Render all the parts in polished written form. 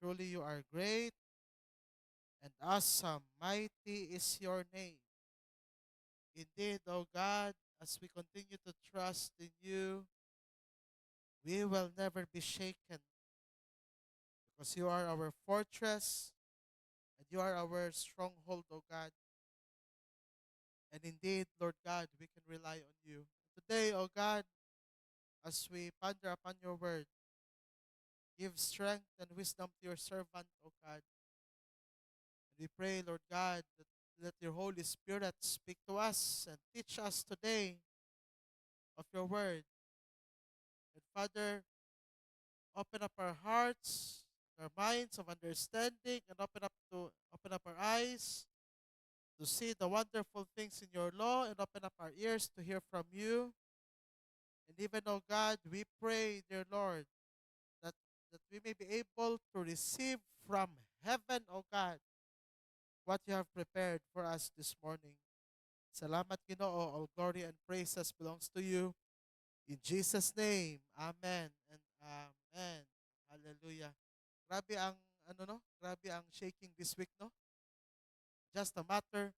truly you are great and awesome. Mighty is your name. Indeed, O God, as we continue to trust in you, we will never be shaken because you are our fortress and you are our stronghold, O God. And indeed, Lord God, we can rely on you. Today, O God, as we ponder upon your word, give strength and wisdom to your servant, O God. And we pray, Lord God, that let your Holy Spirit speak to us and teach us today of your word. And Father, open up our hearts, our minds of understanding, and open up our eyes to see the wonderful things in your law, and open up our ears to hear from you. And even, oh God, we pray, dear Lord, that, that we may be able to receive from heaven, oh God, what you have prepared for us this morning. Salamat, Ginoo. All glory and praises belongs to you. In Jesus' name, Amen and Amen. Hallelujah. Grabe ang, Grabe ang shaking this week, no? Just a matter,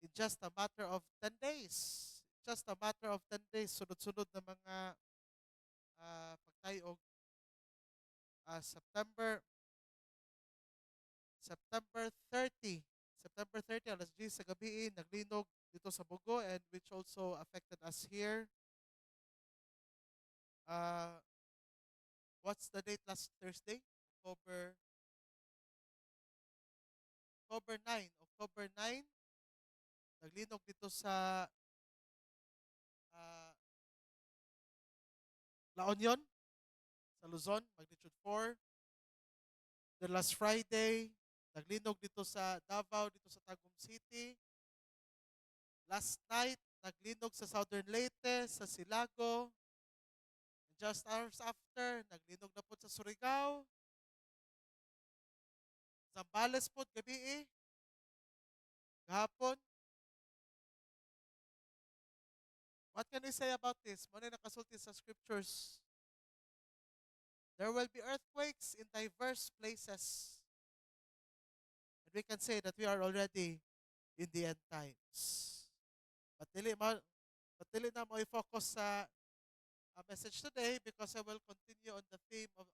in just a matter of 10 days. Just a matter of 10 days, sunod-sunod na mga pagtayog. September, September 30. September 30, alas 10 sa gabi, naglinog dito sa Bugo, and which also affected us here. Uh, what's the date last Thursday? October 9. October 9, naglinog dito sa uh, La Union, sa Luzon, magnitude 4. The last Friday, naglinog dito sa Davao, dito sa Tagum City. Last night, naglinog sa Southern Leyte, sa Silago. And just hours after, naglinog na po sa Surigao. Zambales po, gabi gahapon. What can we say about this? Muna nakasulti sa scriptures. There will be earthquakes in diverse places. And we can say that we are already in the end times. But dili na mo i-focus sa message today because I will continue on the theme of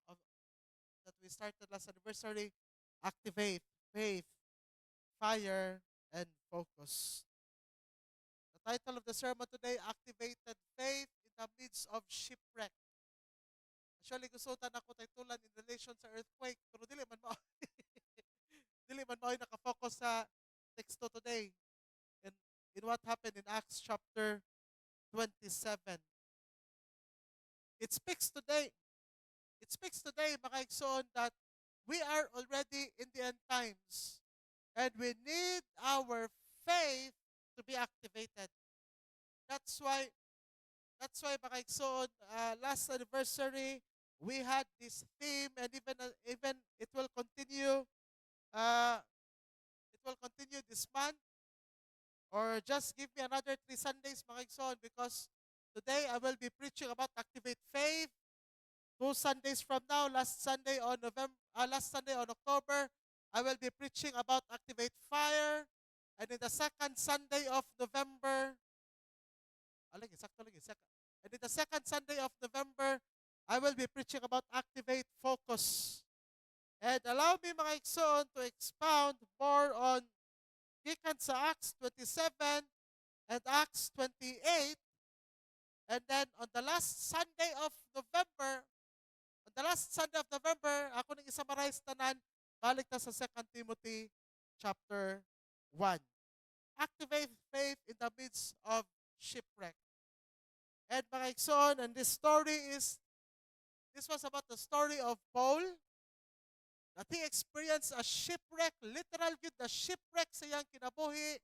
that we started last anniversary, activate faith, fire, and focus. The title of the sermon today, Activated Faith in the Midst of Shipwreck. Actually, gusto ako titulan in relation sa earthquake, pero dili man mo dili man mo nakafocus sa text today and in what happened in Acts chapter 27. It speaks today, mga igsoon, that we are already in the end times and we need our faith to be activated. That's why, mga igsoon, last anniversary, we had this theme, and even uh, it will continue this month, or just give me another 3 Sundays, mga igsoon, because today I will be preaching about activate faith. 2 Sundays from now, last Sunday on October, I will be preaching about activate fire. And in the second Sunday of November, and in the second Sunday of November, I will be preaching about activate focus. And allow me, mga igsoon, to expound more on gikan sa Acts 27 and Acts 28. And then on the last Sunday of November, ako nang isummarize tanan, balik na sa 2 Timothy chapter 1. Activate faith in the midst of shipwreck. And mga igsoon, and this was about the story of Paul, that he experienced a shipwreck, literal yun, the shipwreck sa iyang kinabuhi,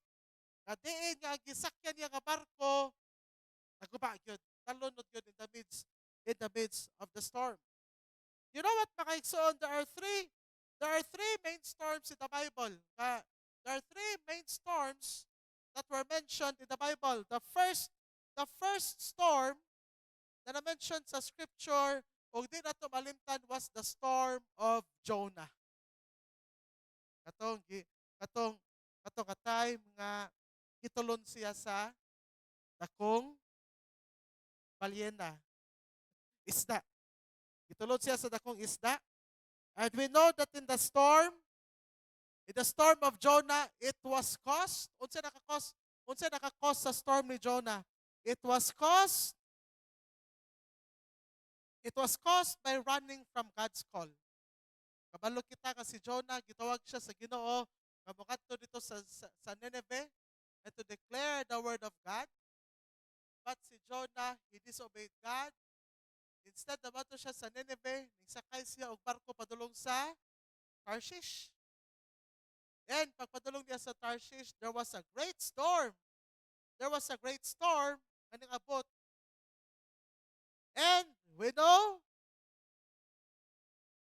na diin nga ang gisakyan niya nga barko, naguba yun, talunod yun in the midst of the storm. You know what, mga igsoon, there are three main storms in the Bible. There are three main storms that were mentioned in the Bible. The first storm na na-mention sa scripture, o di na to malimtan, was the storm of Jonah. Katong gi katong katong ka time nga gitulon siya sa dakong balyena, isda. Gitulon siya sa dakong isda. And we know that in the storm of Jonah, it was caused, unsa naka-cause sa storm ni Jonah? It was caused, it was caused by running from God's call. Kabalo kita nga si Jonah, gitawag siya sa Ginoo, nga mokadto dito sa Nineveh, and to declare the word of God. But si Jonah, he disobeyed God. Instead, nabato siya sa Nineveh, nisakay siya og barko padulong sa Tarshish. And pagpadulong niya sa Tarshish, there was a great storm. There was a great storm nga abot. And we know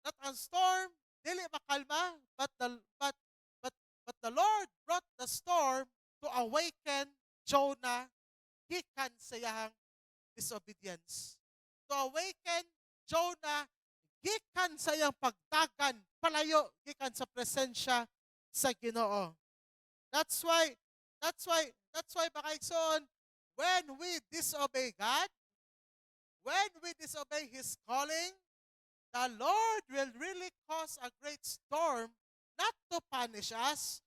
that ang storm dili makalma, but the Lord brought the storm to awaken Jonah gikan sa iyang disobedience. To awaken Jonah gikan sa iyang pagdagan palayo gikan sa presensya sa Ginoo. That's why baka igsoon, when we disobey God, when we disobey His calling, the Lord will really cause a great storm, not to punish us,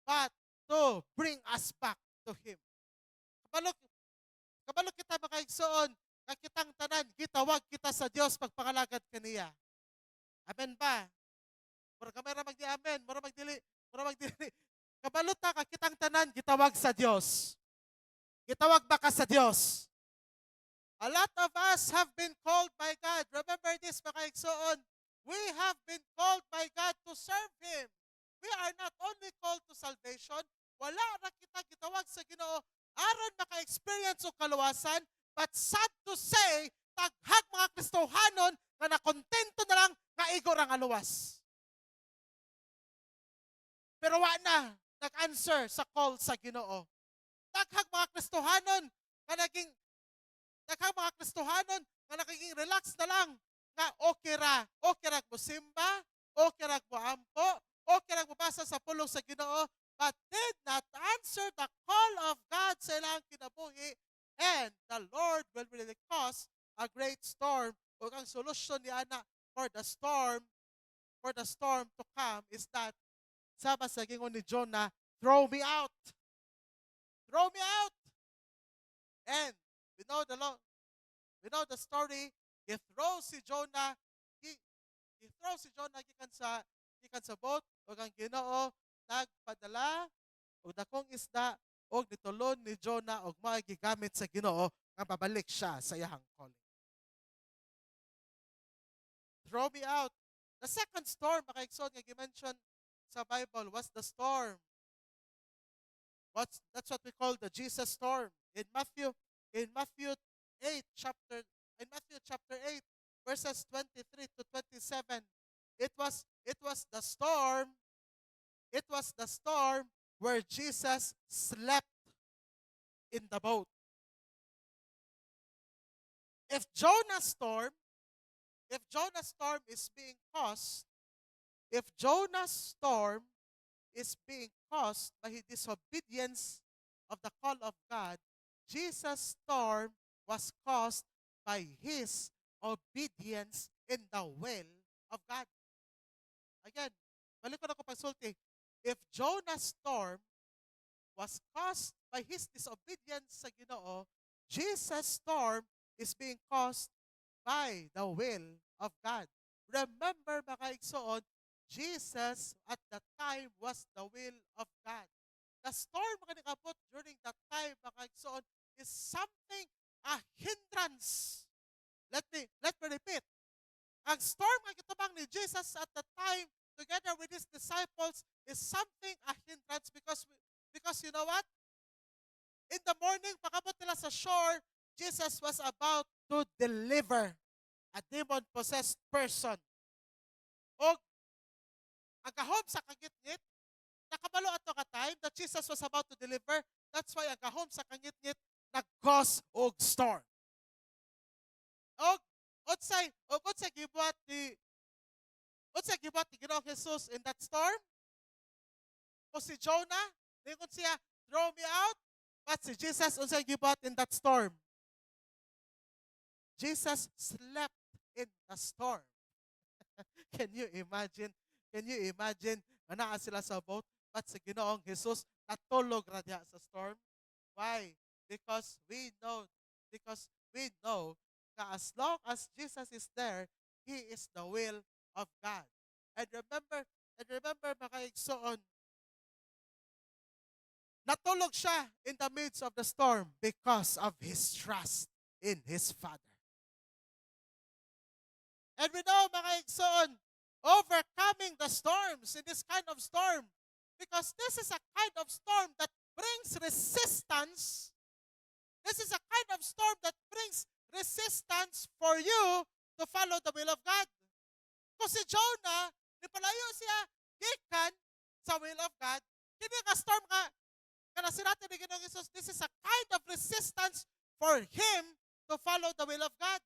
but to bring us back to Him. Kabalo kita makaigsoon, nga kitang tanan, gitawag kita sa Dios pagpangalagad kaniya. Amen ba? Mura kamera magdi amen, mura magdili. Kabalo ta ka kitang tanan, gitawag sa Dios. Gitawag ba ka sa Dios? A lot of us have been called by God. Remember this, makaigsoon. We have been called by God to serve Him. We are not only called to salvation, wala na kita gitawag sa Ginoo aron maka-experience og kaluwasan, but sad to say, taghag mga Kristohanon nga nakontento na lang nga igor ang aluwas. Pero wa na nag-answer sa call sa Ginoo. Taghag mga Kristohanon nga naging relax na lang nga okay ra mo simba, okay ra mo ampo, okay ra mo basa sa pulong sa Ginoo, but did not answer the call of God sa ilang kinabuhi, and the Lord will really cause a great storm. Ug ang solusyon ni ana for the storm to come is that sama sa gingon ni Jonah, throw me out. Throw me out. And we know the story. He throws si Jonah gikan sa boat, ug ang Ginoo nagpadala og dakong isda og nitulon ni Jonah og mao gigamit sa Ginoo nga babalik siya sa iyang calling. Throw me out. The second storm makaigsoon nga gi-mention sa Bible was the storm. That's what we call the Jesus storm. In Matthew 8 chapter in Matthew chapter 8 verses 23 to 27, it was the storm where Jesus slept in the boat. If Jonah's storm is being caused, if Jonah's storm is being caused by his disobedience of the call of God, Jesus' storm was caused by his obedience in the will of God. Again, balik ko na ko pagsulti. If Jonah's storm was caused by his disobedience sa Ginoo, Jesus' storm is being caused by the will of God. Remember, mga igsoon, Jesus at that time was the will of God. The storm mga nag-abot during that time, mga igsoon, is something, a hindrance. Let me repeat. Ang storm nga gitabang ni Jesus at the time, together with his disciples, is something, a hindrance, because you know what? In the morning, pagabot nila sa shore, Jesus was about to deliver a demon-possessed person. O agahom sa kangitngit, nakabalo ato ka time that Jesus was about to deliver. That's why agahom sa kangitngit nag-cause og storm. Og unsay gibuhat ni Ginoong Jesus in that storm? Kung si Jonah, lingon siya, throw me out. But si Jesus, unsay gibuhat in that storm? Jesus slept in the storm. Can you imagine? Can you imagine? Nga naa sila sa boat, but sa Ginoong Jesus, natulog ra diha sa storm. Why? Because we know, because we know that as long as Jesus is there, He is the will of God. And remember, mga igsoon, natulog siya in the midst of the storm because of his trust in his Father. And we know, mga igsoon, overcoming the storms in this kind of storm, because this is a kind of storm that brings resistance. This is a kind of storm that brings resistance for you to follow the will of God. Kasi Jonah, ni palayo siya gikan sa will of God. Hindi ka storm ka, kana sinatin ni Ginoong Jesus, this is a kind of resistance for him to follow the will of God.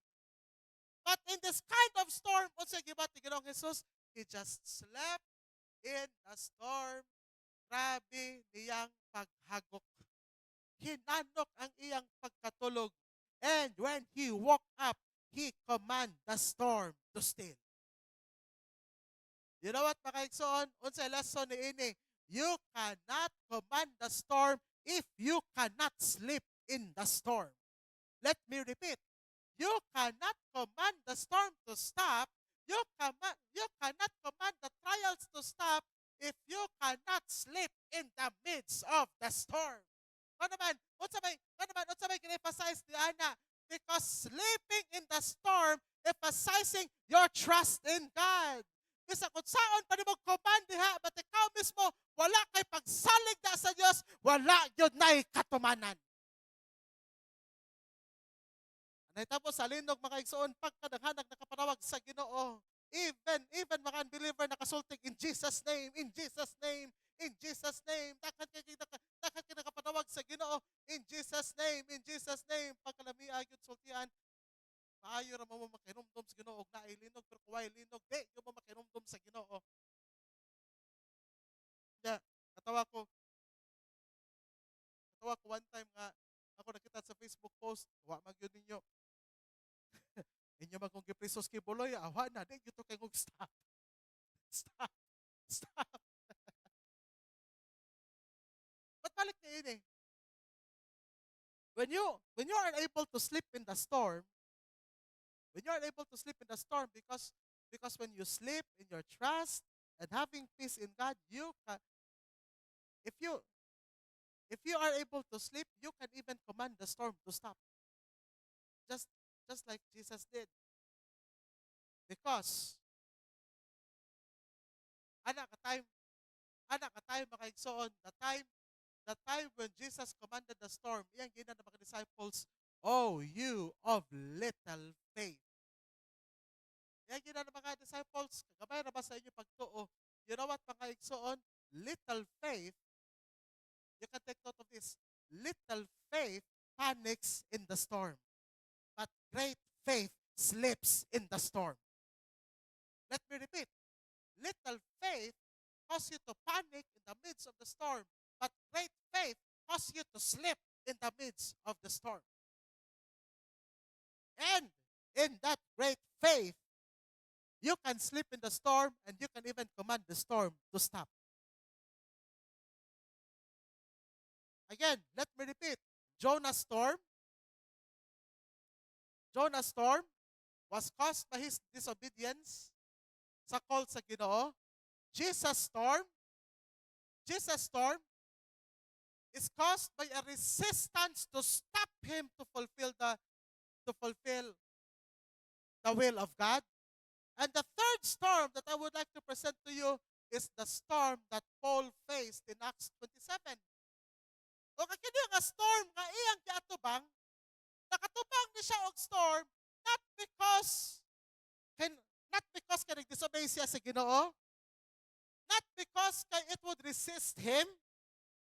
But in this kind of storm, unsay gibat ni Ginoong Jesus, he just slept in the storm. Grabe niyang paghagok. Hinanok ang iyang pagkatulog. And when he woke up, he command the storm to still. You know what, mga igsoon? Unsay lesson ni ini? You cannot command the storm if you cannot sleep in the storm. Let me repeat. You cannot command the storm to stop. You cannot command the trials to stop if you cannot sleep in the midst of the storm. Ano naman? Unsa may emphasize ni Ana? Because sleeping in the storm, emphasizing your trust in God. Bisa kung saan pa ni mo command diha, but ikaw mismo, wala kay pagsalig da sa Dios, wala yun na'y katumanan. Anay tapos sa linog mga igsoon, pagkadaghanag nakapanawag sa Ginoo. Even mga unbeliever nakasultig in Jesus' name, in Jesus' name, in Jesus' name. Dakan kay nakapanawag sa Ginoo, in Jesus' name, in Jesus' name. Pagkalamiya yun sultian, maayo ra mo makinumdum sa Ginoo og naay linog, pero kuway linog, di yo mo makinumdum sa Ginoo. Ya, katawa ko one time nga ako nakita sa Facebook post, wa man gyud ninyo. Inyo man kung giprisos kay buloy, awa na, di gyud to kay kog stop. Stop. Stop. But balik ni ini. When you are able to sleep in the storm, when you are able to sleep in the storm, because when you sleep in your trust and having peace in God, you can, if you if you are able to sleep, you can even command the storm to stop. Just like Jesus did. Because anak ka time makaigsoon, the time when Jesus commanded the storm, iyang gina ng mga disciples, oh, you of little faith. Iyang gina ng mga disciples, kagabay na ba sa inyo pagtuo? You know what, mga igsoon? Little faith, you can take note of this, little faith panics in the storm, but great faith sleeps in the storm. Let me repeat. Little faith causes you to panic in the midst of the storm, but great faith causes you to sleep in the midst of the storm. And in that great faith, you can sleep in the storm and you can even command the storm to stop. Again, let me repeat. Jonah's storm was caused by his disobedience sa call sa Ginoo. Jesus' storm is caused by a resistance to stop him to fulfill the will of God. And the third storm that I would like to present to you is the storm that Paul faced in Acts 27. O kakini nga storm nga iyang giatubang, nakatubang ni siya og storm not because kay nag-disobey siya sa Ginoo, not because kay it would resist him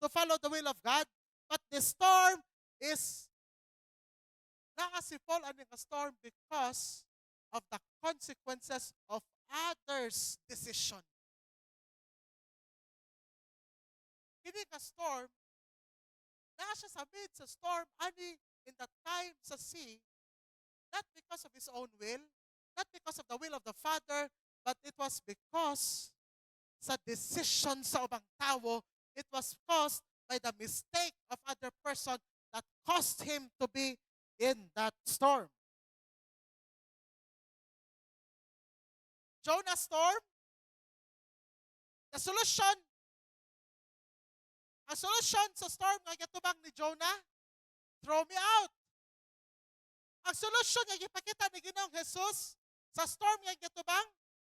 to follow the will of God, but the storm is naa si Paul ani nga storm because of the consequences of others' decision. kini ka storm, naa siya sa mid sa storm, ani in that time sa sea, not because of his own will, not because of the will of the Father, but it was because sa decision sa ubang tao, it was caused by the mistake of other person that caused him to be in that storm. Jonah storm, the solution, ang solution sa storm nga gatubang ni Jonah, throw me out. Ang solution nga gipakita ni Ginoong Jesus sa storm nga gatubang,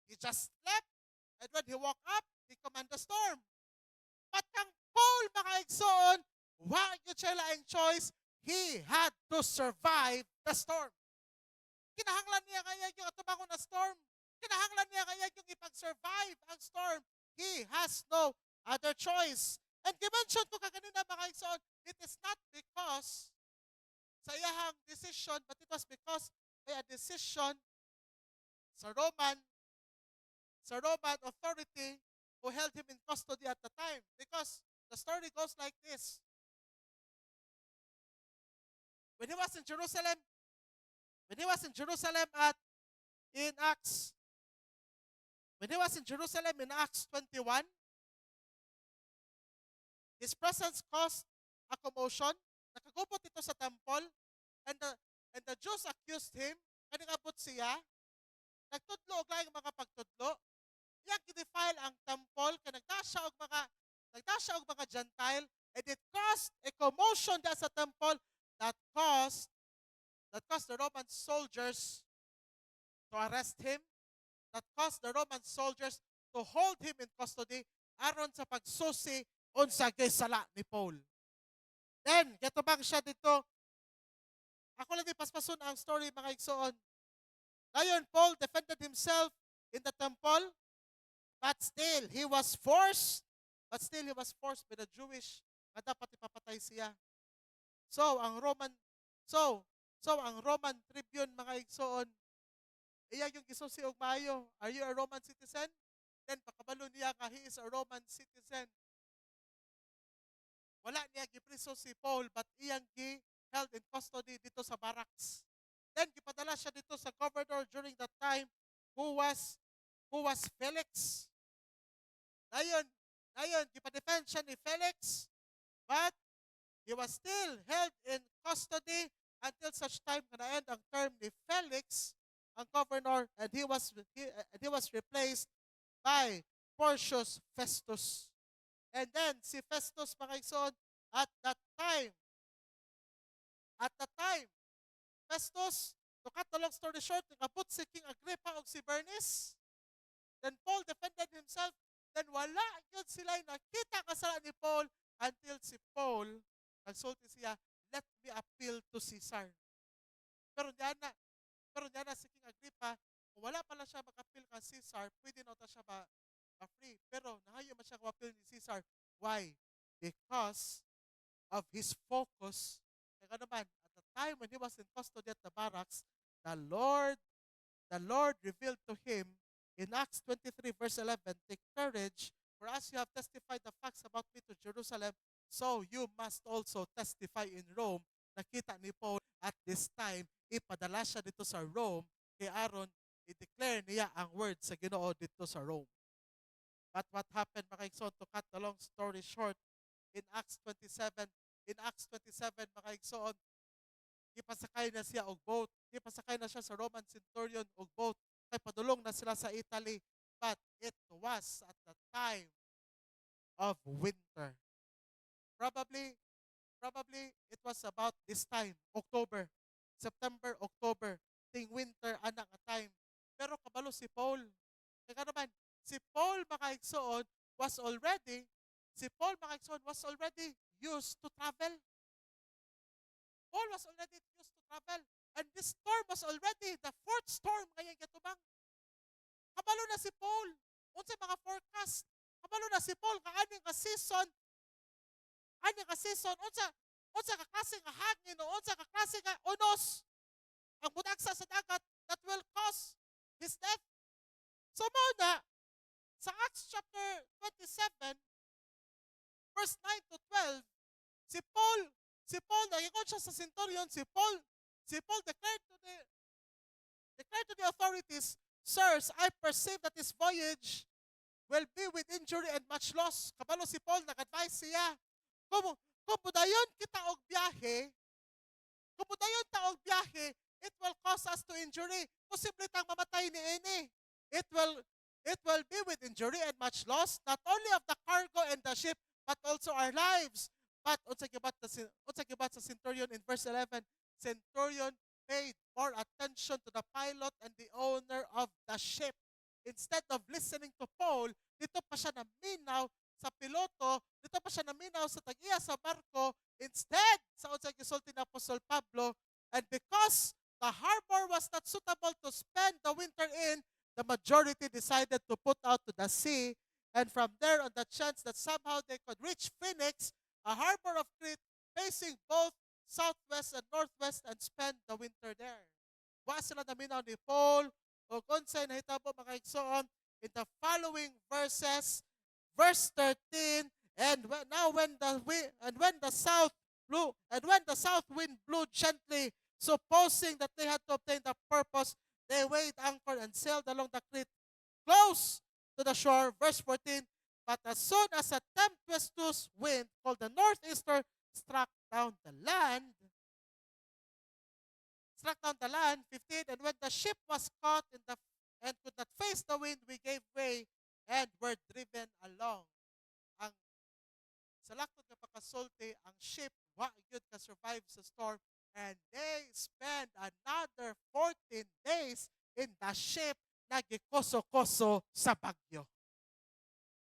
he just slept, and when he woke up, he commanded the storm. But kang Paul mga igsoon, wa gyud siya laing choice, he had to survive the storm. Kinahanglan niya kaya yung atubangon na storm. Kinahanglan niya kaya yung ipag-survive ang storm. He has no other choice. And gimension ko kaganina mga igsoon, it is not because sa iyahang decision, but it was because by a decision sa Roman authority who held him in custody at the time. Because the story goes like this. When he was in Jerusalem at in Acts, when he was in Jerusalem in Acts 21, his presence caused a commotion. Nakagupot ito sa temple, and the Jews accused him, kaning abot siya, nagtudlo og laing mga pagtudlo, iyang gidefile ang temple, kay nagdasya og mga Gentile, and it caused a commotion da sa temple that caused the Roman soldiers to arrest him, that caused the Roman soldiers to hold him in custody aron sa pagsusi unsa gay sala ni Paul. Then, gatubang siya dito. Ako lang di paspason ang story mga igsoon. Ngayon, Paul defended himself in the temple, but still he was forced by the Jewish nga dapat ipapatay siya. So, ang Roman tribune mga igsoon, iya yung gisusi og maayo, are you a Roman citizen? Then pakabalo niya nga he is a Roman citizen. Wala niya gipriso si Paul, but iyang held in custody dito sa barracks. Then gipadala siya dito sa governor during that time who was Felix. Dayon gipadefend siya ni Felix, but he was still held in custody until such time na end ang term ni Felix, ang governor, and he was replaced by Porcius Festus. And then si Festus mga igsoon, at that time, Festus, to cut the long story short, nagabot si King Agrippa og si Bernice. Then Paul defended himself. Then wala yun sila nakita kasala ni Paul until si Paul nagsulti siya, let me appeal to Caesar. Pero diyan na si King Agrippa, kung wala pala siya mag-appeal kay Caesar, pwede na siya free. Pero nahayo man siya mag-appeal ni Caesar. Why? Because of his focus. Kaya naman, at the time when he was in custody at the barracks, the Lord revealed to him in Acts 23 verse 11, take courage, for as you have testified the facts about me to Jerusalem, so you must also testify in Rome. Nakita ni Paul at this time, ipadala siya dito sa Rome, kay Aaron, i-declare niya ang word sa Ginoo dito sa Rome. But what happened, mga igsoon, to cut the long story short, in Acts 27, mga igsoon, ipasakay na siya og boat. Ipasakay na siya sa Roman centurion og boat. Kay padulong na sila sa Italy. But it was at the time of winter. Probably it was about this time, September, October, ting winter anak nga time. Pero kabalo si Paul. Kaya naman, si Paul mga igsoon was already used to travel. Paul was already used to travel. And this storm was already the fourth storm ngayong gatubang. Kabalo na si Paul. Unsa mga forecast? Kabalo na si Paul kaani nga season. Unsa ka klase nga hangin o unsa ka klase nga unos ang butagsa sa dagat that will cause his death. So mao na sa Acts chapter 27 verse 9 to 12, si Paul, nag-ikot siya sa centurion, si Paul declared to the authorities, "Sirs, I perceive that this voyage will be with injury and much loss." Kabalo si Paul, nag-advise siya, kung, kung budayon kita og biyahe, kung budayon ta og biyahe, it will cause us to injury. Posible tang mamatay ni ini. It will be with injury and much loss, not only of the cargo and the ship, but also our lives. But unsa gibat sa centurion in verse 11, centurion paid more attention to the pilot and the owner of the ship. Instead of listening to Paul, dito pa siya naminaw sa piloto, dito pa siya naminaw sa tag-iya sa barko, instead sa unsay gisulti ni Apostol Pablo, and because the harbor was not suitable to spend the winter in, the majority decided to put out to the sea, and from there, on the chance that somehow they could reach Phoenix, a harbor of Crete, facing both southwest and northwest, and spend the winter there. Wa sila naminaw ni Paul, o unsay nahitabo mga igsoon in the following verses, verse 13, when the south wind blew gently, supposing that they had to obtain the purpose, they weighed anchor and sailed along the Crete close to the shore. Verse 14, but as soon as a tempestuous wind called the northeaster struck down the land, 15, and when the ship was caught and could not face the wind, we gave way and were driven along. Ang sa lakod nga pagkasulti, ang ship wa gyud ka survive sa storm, and they spent another 14 days in the ship na gikoso-koso sa bagyo.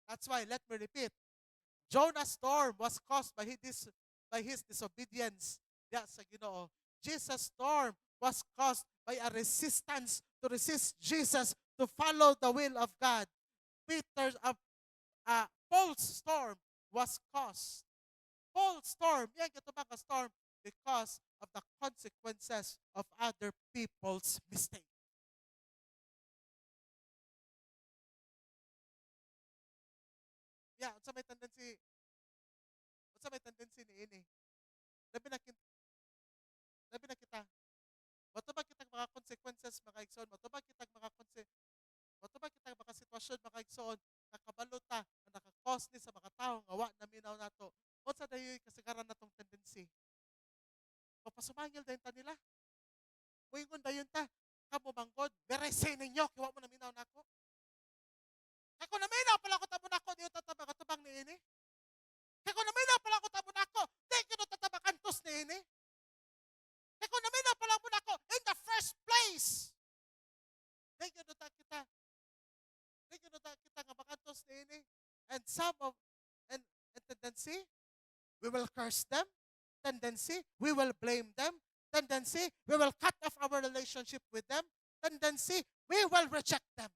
That's why, let me repeat, Jonah's storm was caused by his disobedience diya sa Ginoo. Jesus' storm was caused by a resistance to resist Jesus, to follow the will of God. Paul's storm was caused. Paul's storm, yan katubang ka storm, because of the consequences of other people's mistake. Yeah, unsa may tendency ni ini. Labi na kita. Matubag kitang mga consequences mga igsoon, matubag kitang mga sitwasyon mga igsoon, nakabaluta na nakakos ni sa mga tao nga wa naminaw nato. Unsa dayoy kasagaran natong tendency? Papasumangil dayon ta nila. Muingon dayon ta, kamo manggod, berese ninyo kay wa mo naminaw nako. Kay kung naminaw pala ko tabo nako, diyo tataba katubang ni ini. Kaya kung naminaw pala ko tabo nako, di ko tatabakantos ni ini. Kaya kung naminaw pala mo nako, in the first place, di ko kita nga bakantos ni ini. And tendency, we will curse them. Tendency, we will blame them. Tendency, we will cut off our relationship with them. Tendency, we will reject them.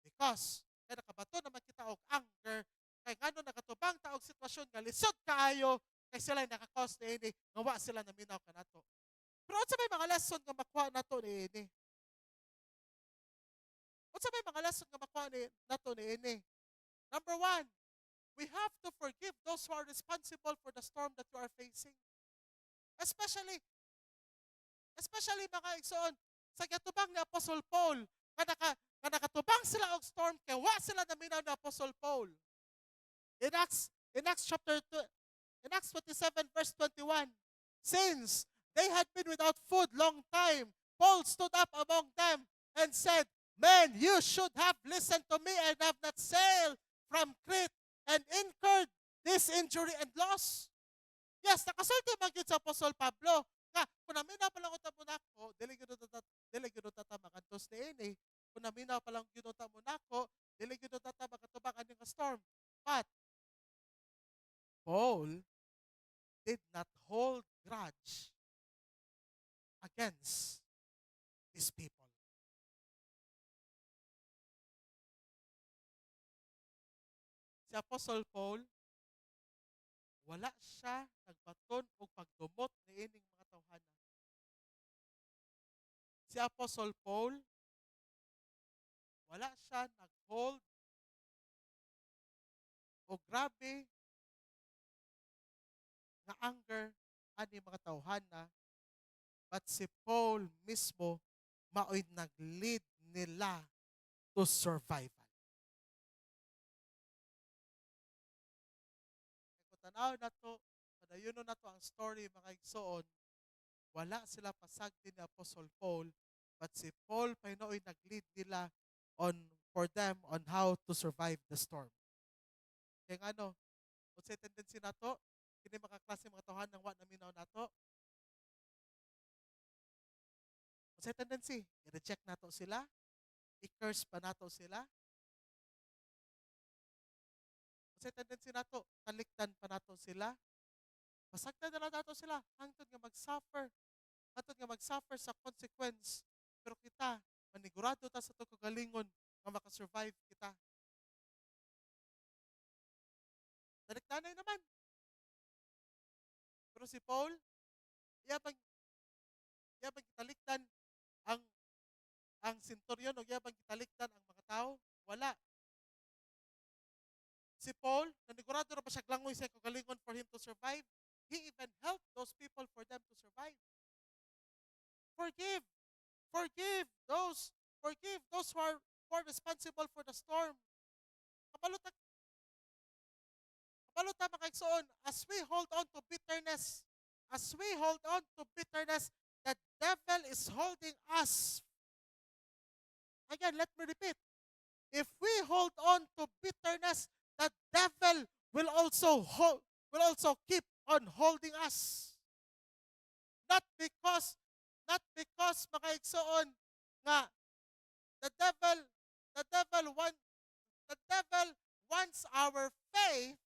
Because, kaya nakabato naman kita og anger, kay ngano nakatubang ta og sitwasyon nga lisod kaayo, kay sila nakakos ni ini, nga wa sila naminaw kanato. Pero unsa may mga lesson nga makuha nato ni ini? Unsa may mga lesson nga makuha nato ni ini? Number 1, we have to forgive those who are responsible for the storm that you are facing. Especially mga igsoon, sa gatubang ni Apostle Paul, nga nakatubang sila og storm, kaya wa sila naminaw ni Apostle Paul. In Acts chapter 2, in Acts 27 verse 21, since they had been without food long time, Paul stood up among them and said, "Men, you should have listened to me and have not sailed from Crete and incurred this injury and loss." Yes, nakasulti man gyud sa Apostol Pablo nga kung naminaw pa lang utamo nako, dili gyud tata makantos ni ini. Kung naminaw pa lang gyud utamo nako, dili gyud tata makatubang ani nga storm. But Paul did not hold grudge against his people. Si Apostle Paul, wala siya nagbaton o pagdumot ni ining mga tawhanan. Si Apostle Paul, wala siya nag-hold o grabe nga anger ani mga tawhana, but si Paul mismo mao'y nag-lead nila to survival. Kung tanaw na to, padayon na to ang story mga igsoon, wala sila pasagdi ni Apostle Paul, but si Paul painoy nag-lead nila on for them on how to survive the storm. Kaya nga ano, kung sa tendency na to, kini mga klase mga tawhan ng wa naminaw na to, kung sa tendency, i-reject na to sila, i-curse pa na to sila, kung sa tendency na to, talikdan pa na to sila, masagdan na lang nato sila, hangtod nga mag-suffer, hangtod nga mag-suffer sa consequence. Pero kita, manigurado ta sa to kagalingon nga makasurvive kita. Talikdanay naman. Pero si Paul, iyabang iyabang talikdan ang senturyon o iyabang talikdan ang mga tao, wala. Si Paul, nanigurado na ba siya glangoy sa kagalingon for him to survive? He even helped those people for them to survive. Forgive. Forgive those. Forgive those who are responsible for the storm. Kapaluta, kapaluta mga igsoon, as we hold on to bitterness, as we hold on to bitterness, the devil is holding us. Again, let me repeat. If we hold on to bitterness, the devil will also keep on holding us. Not because mga igsoon nga the devil the devil want the devil wants our faith.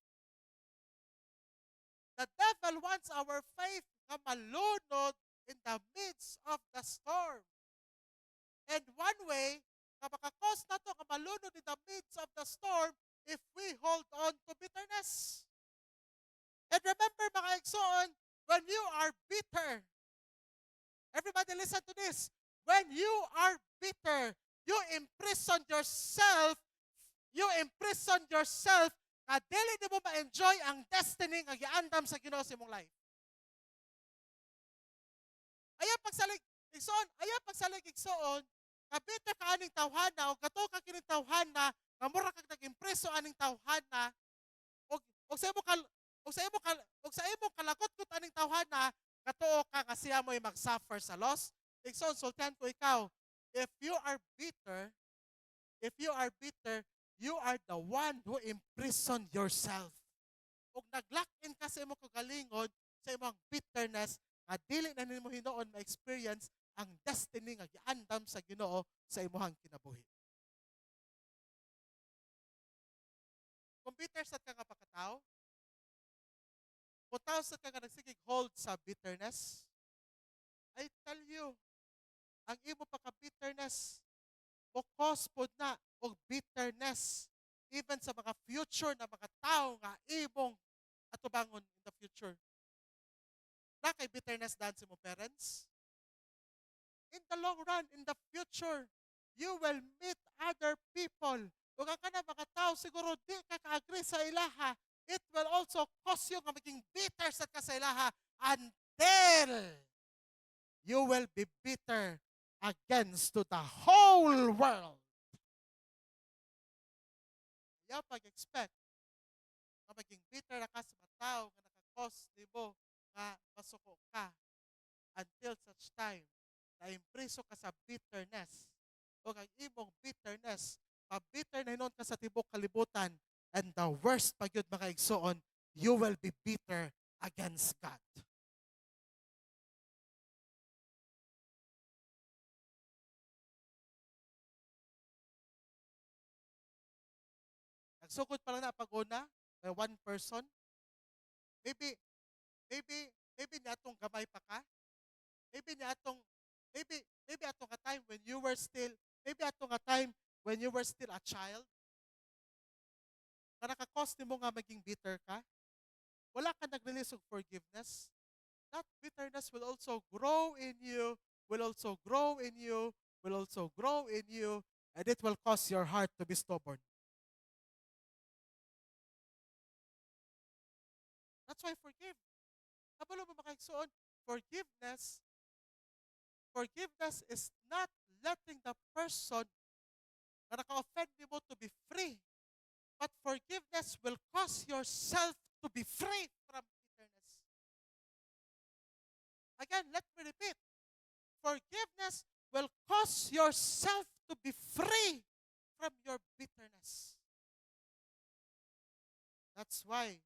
The devil wants our faith na malunod in the midst of the storm. And one way na makakos na to nga malunod in the midst of the storm if we hold on to bitterness. And remember mga igsoon, when you are bitter, everybody listen to this, when you are bitter, you imprison yourself na dili di mo ma-enjoy ang destiny nga giandam sa Ginoo sa imong life. Ayaw pagsalig igsoon, nga bitter ka aning tawhana o gato ka kining tawhana nga mura kag nag-impreso aning tawhana og sa imong kalagot-kot aning tawhana katuo ka nga siya mo'y mag-suffer sa loss. Igsoon, sultihan ko ikaw, if you are bitter, you are the one who imprisoned yourself. Ug nag-lock-in ka sa imong kagalingon, sa imong bitterness, nga dili na nimo hinuon ma-experience ang destiny nga giandam sa Ginoo sa imong kinabuhi. Kung bitter sad ka nga pagkatao, kung tao sad ka nga nagsigig hold sa bitterness, I tell you, ang imo pagka-bitterness, o cause po na o bitterness even sa mga future na mga tao nga imong atubangon in the future. Na kay bitterness dan sa imong parents? In the long run, in the future, you will meet other people. Kung ang kana mga tao, siguro di ka ka-agree sa ilaha, it will also cause you nga maging bitter sa ka sa ilaha until you will be bitter against to the whole world. Kaya pag-expect na maging bitter na ka sa mga tao nga nakakos di mo nga masuko ka until such time na impreso ka sa bitterness o ang imong bitterness pa-bitter na hinon ka sa tibok kalibutan, and the worst pag yun mga igsoon, you will be bitter against God. Nagsugod pa lang na pag-una by one person, maybe niya atong gamay pa ka, maybe niya atong maybe atong a time when you were still maybe atong a time when you were still a child, na nakakos nimo nga maging bitter ka, wala ka nag-release of forgiveness, that bitterness will also grow in you, will also grow in you, will also grow in you, and it will cause your heart to be stubborn. That's why forgive. Kabalo mo mga igsoon, forgiveness, forgiveness is not letting the person na naka-offend mo to be free. But forgiveness will cause yourself to be free from bitterness. Again, let me repeat. Forgiveness will cause yourself to be free from your bitterness. That's why,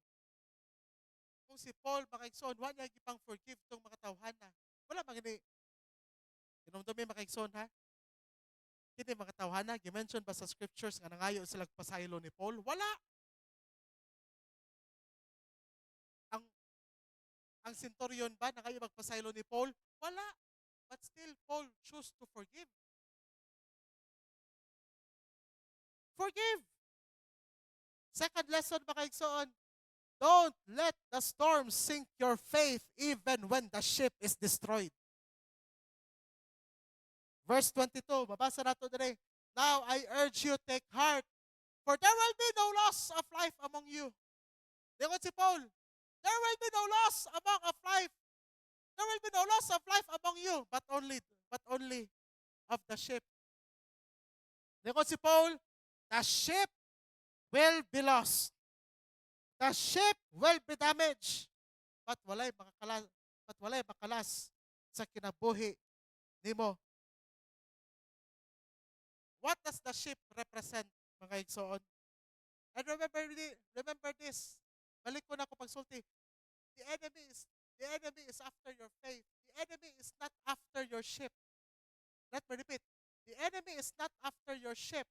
kung si Paul, mga igsoon, wala niya ipang forgive tong mga tawhana. Wala mga ni, kinumdumi mga igsoon ha? Hindi mga tawhana, gimension ba sa scriptures nga nangayo sila pasaylo ni Paul? Wala. Ang ang centurion ba nangayo magpasaylo ni Paul? Wala. But still, Paul chose to forgive. Forgive. Second lesson, mga igsoon, don't let the storm sink your faith even when the ship is destroyed. Verse 22, mabasa nato dire. Now I urge you, take heart, for there will be no loss of life among you. Dingon si Paul, there will be no loss among of life. There will be no loss of life among you, but only of the ship. Dingon si Paul, the ship will be lost. The ship will be damaged. But walay makalas sa kinabuhi nimo. What does the ship represent, mga igsoon? And remember this. Balik ko na ako pagsulti. The enemy is after your faith. The enemy is not after your ship. Let me repeat. The enemy is not after your ship,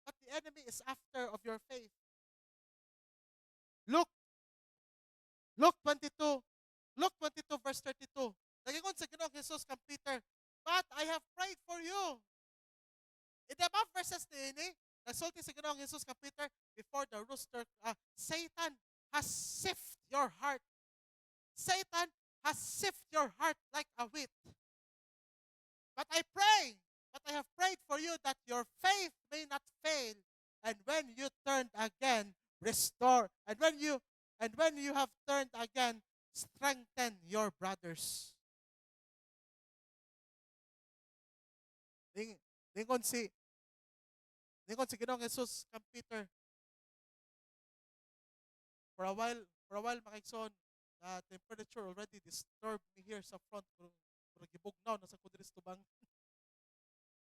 but the enemy is after of your faith. Luke Luke 22. Luke 22 verse 32. Nagingon sa Ginoong Jesus kang Peter, but I have prayed for you. In the above verses ni nagsulti sa Ginoong Jesus kang Peter, before the rooster, Satan has sifted your heart. Satan has sifted your heart like a wheat. But I have prayed for you that your faith may not fail. And when you turn again, restore. And when you have turned again, strengthen your brothers. Lingon si Ginoong Jesus kang Peter. For a while, makaigsoon, temperature already disturbed me here sa front. Pero gibugnaw na sa kudris tubang.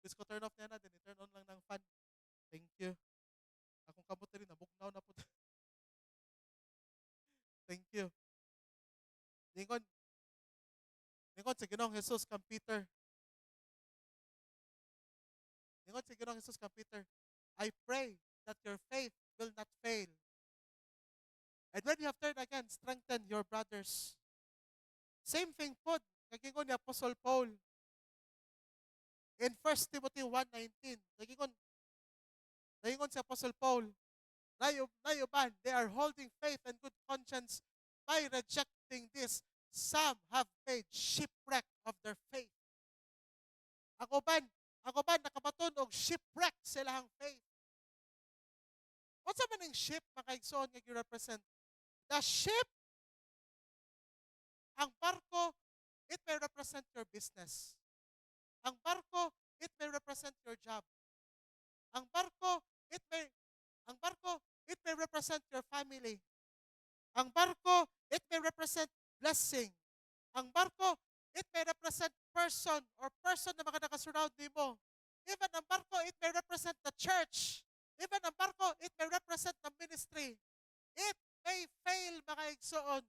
Please ko turn off niya na, then turn on lang ng fan. Thank you. Akong kamot rin, nabugnaw na po. Thank you. Lingon sa Ginoong Jesus kang Peter. Lingon sa Ginoong Jesus kang Peter. I pray that your faith will not fail. And when you have turned again, strengthen your brothers. Same thing po, nagingon ni Apostle Paul. In 1 Timothy 1:19, nagingon si Apostle Paul, nayuban, they are holding faith and good conscience by rejecting this. Some have made shipwreck of their faith. Ang uban nakabaton og shipwreck silang faith. What's man ang ship, makaigsoon nga gi-represent? The ship, ang barko, it may represent your business. Ang barko, it may represent your job. Ang barko, it may represent your family. Ang barko, it may represent blessing. Ang barko, it may represent person na mga nakasurround nimo. Even ang barko, it may represent the church. Even ang barko, it may represent the ministry. It may fail, mga igsoon.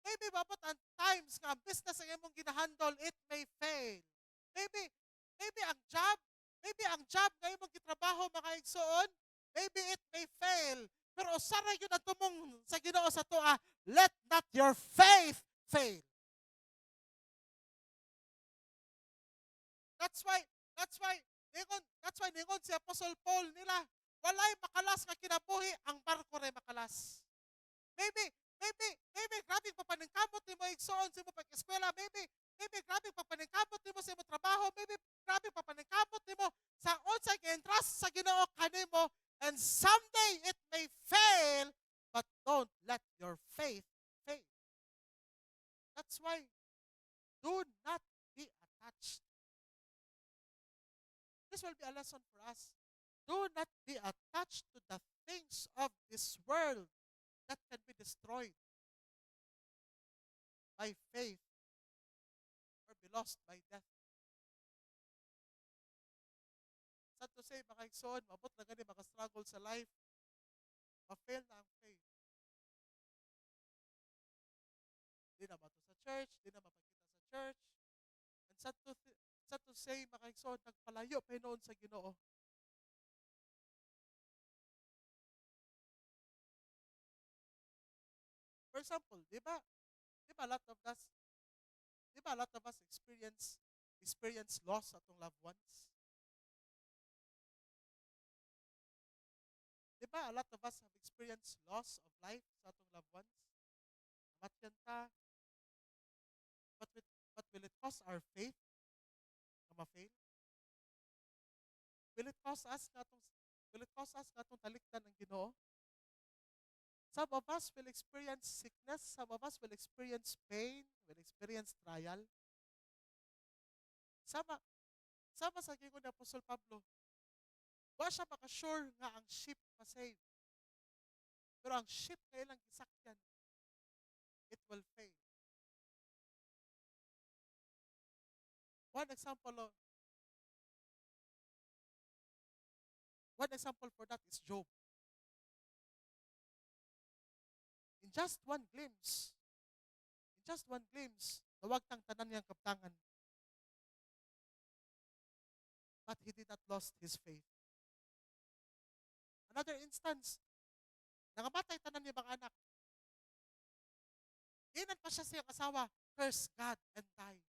Maybe mabot ang times nga business ang imong ginahandle, it may fail. Maybe ang job nga imong gitrabaho, mga igsoon, maybe it may fail. Pero usara yun ang tumong sa Ginoo sa tuwa, let not your faith fail. That's why ningon si Apostle Paul nila, walay makalas nga kinabuhi, ang barko ray makalas. Maybe grabing papaningkamot nimo igsoon sa imong pag-eskwela, maybe grabing papaningkamot nimo sa imong trabaho, maybe grabing papaningkamot nimo sa unsay entrust sa Ginoo kanimo, and someday it may fail, but don't let your faith fail. why, do not be attached. This will be a lesson for us. Do not be attached to the things of this world that can be destroyed by faith or be lost by death. Sad to say, mga igsoon, mabot na gani maka-struggle sa life, ma-fail na ang faith. Di na mato sa church, di na mapakita sa church. And sad to say, mga igsoon, nagpalayo pa noon sa Ginoo. For example, di ba a lot of us, di ba a lot of us experience loss sa atong loved ones? Di ba a lot of us have experienced loss of life sa atong loved ones? Namatyan ka, but will it cost our faith na ma-fail? Will it cost us nga atong talikdan ng Ginoo? Some of us will experience sickness, some of us will experience pain, will experience trial. Sama, sama sa gingon ni Apostol Pablo, wa siya makasure nga ang ship ma-save. Pero ang ship na ilang gisakyan, it will fail. One example of, one example for that is Job. In just one glimpse, nawagtang tanan niyang kaptangan. But he did not lost his faith. Another instance, nangamatay tanan niya mga anak. Inan pa siya sa iyang asawa, curse God and die.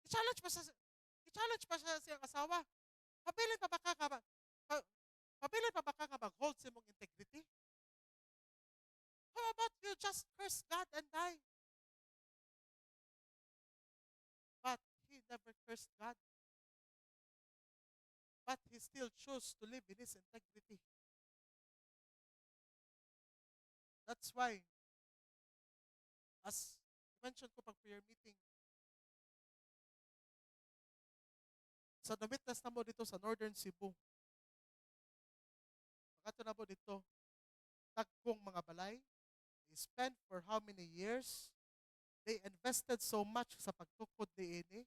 I-challenge pa siya sa iyang asawa. Pabilin pa ba ka mag-hold sa mong integrity? How about you just curse God and die? But he never cursed God. But he still chose to live in his integrity. That's why, as mentioned ko pag prayer meeting, sa na-witness na mo dito sa Northern Cebu, pagkato na mo dito, tagpong mga balay, they spent for how many years? They invested so much sa pagtukod ni ini.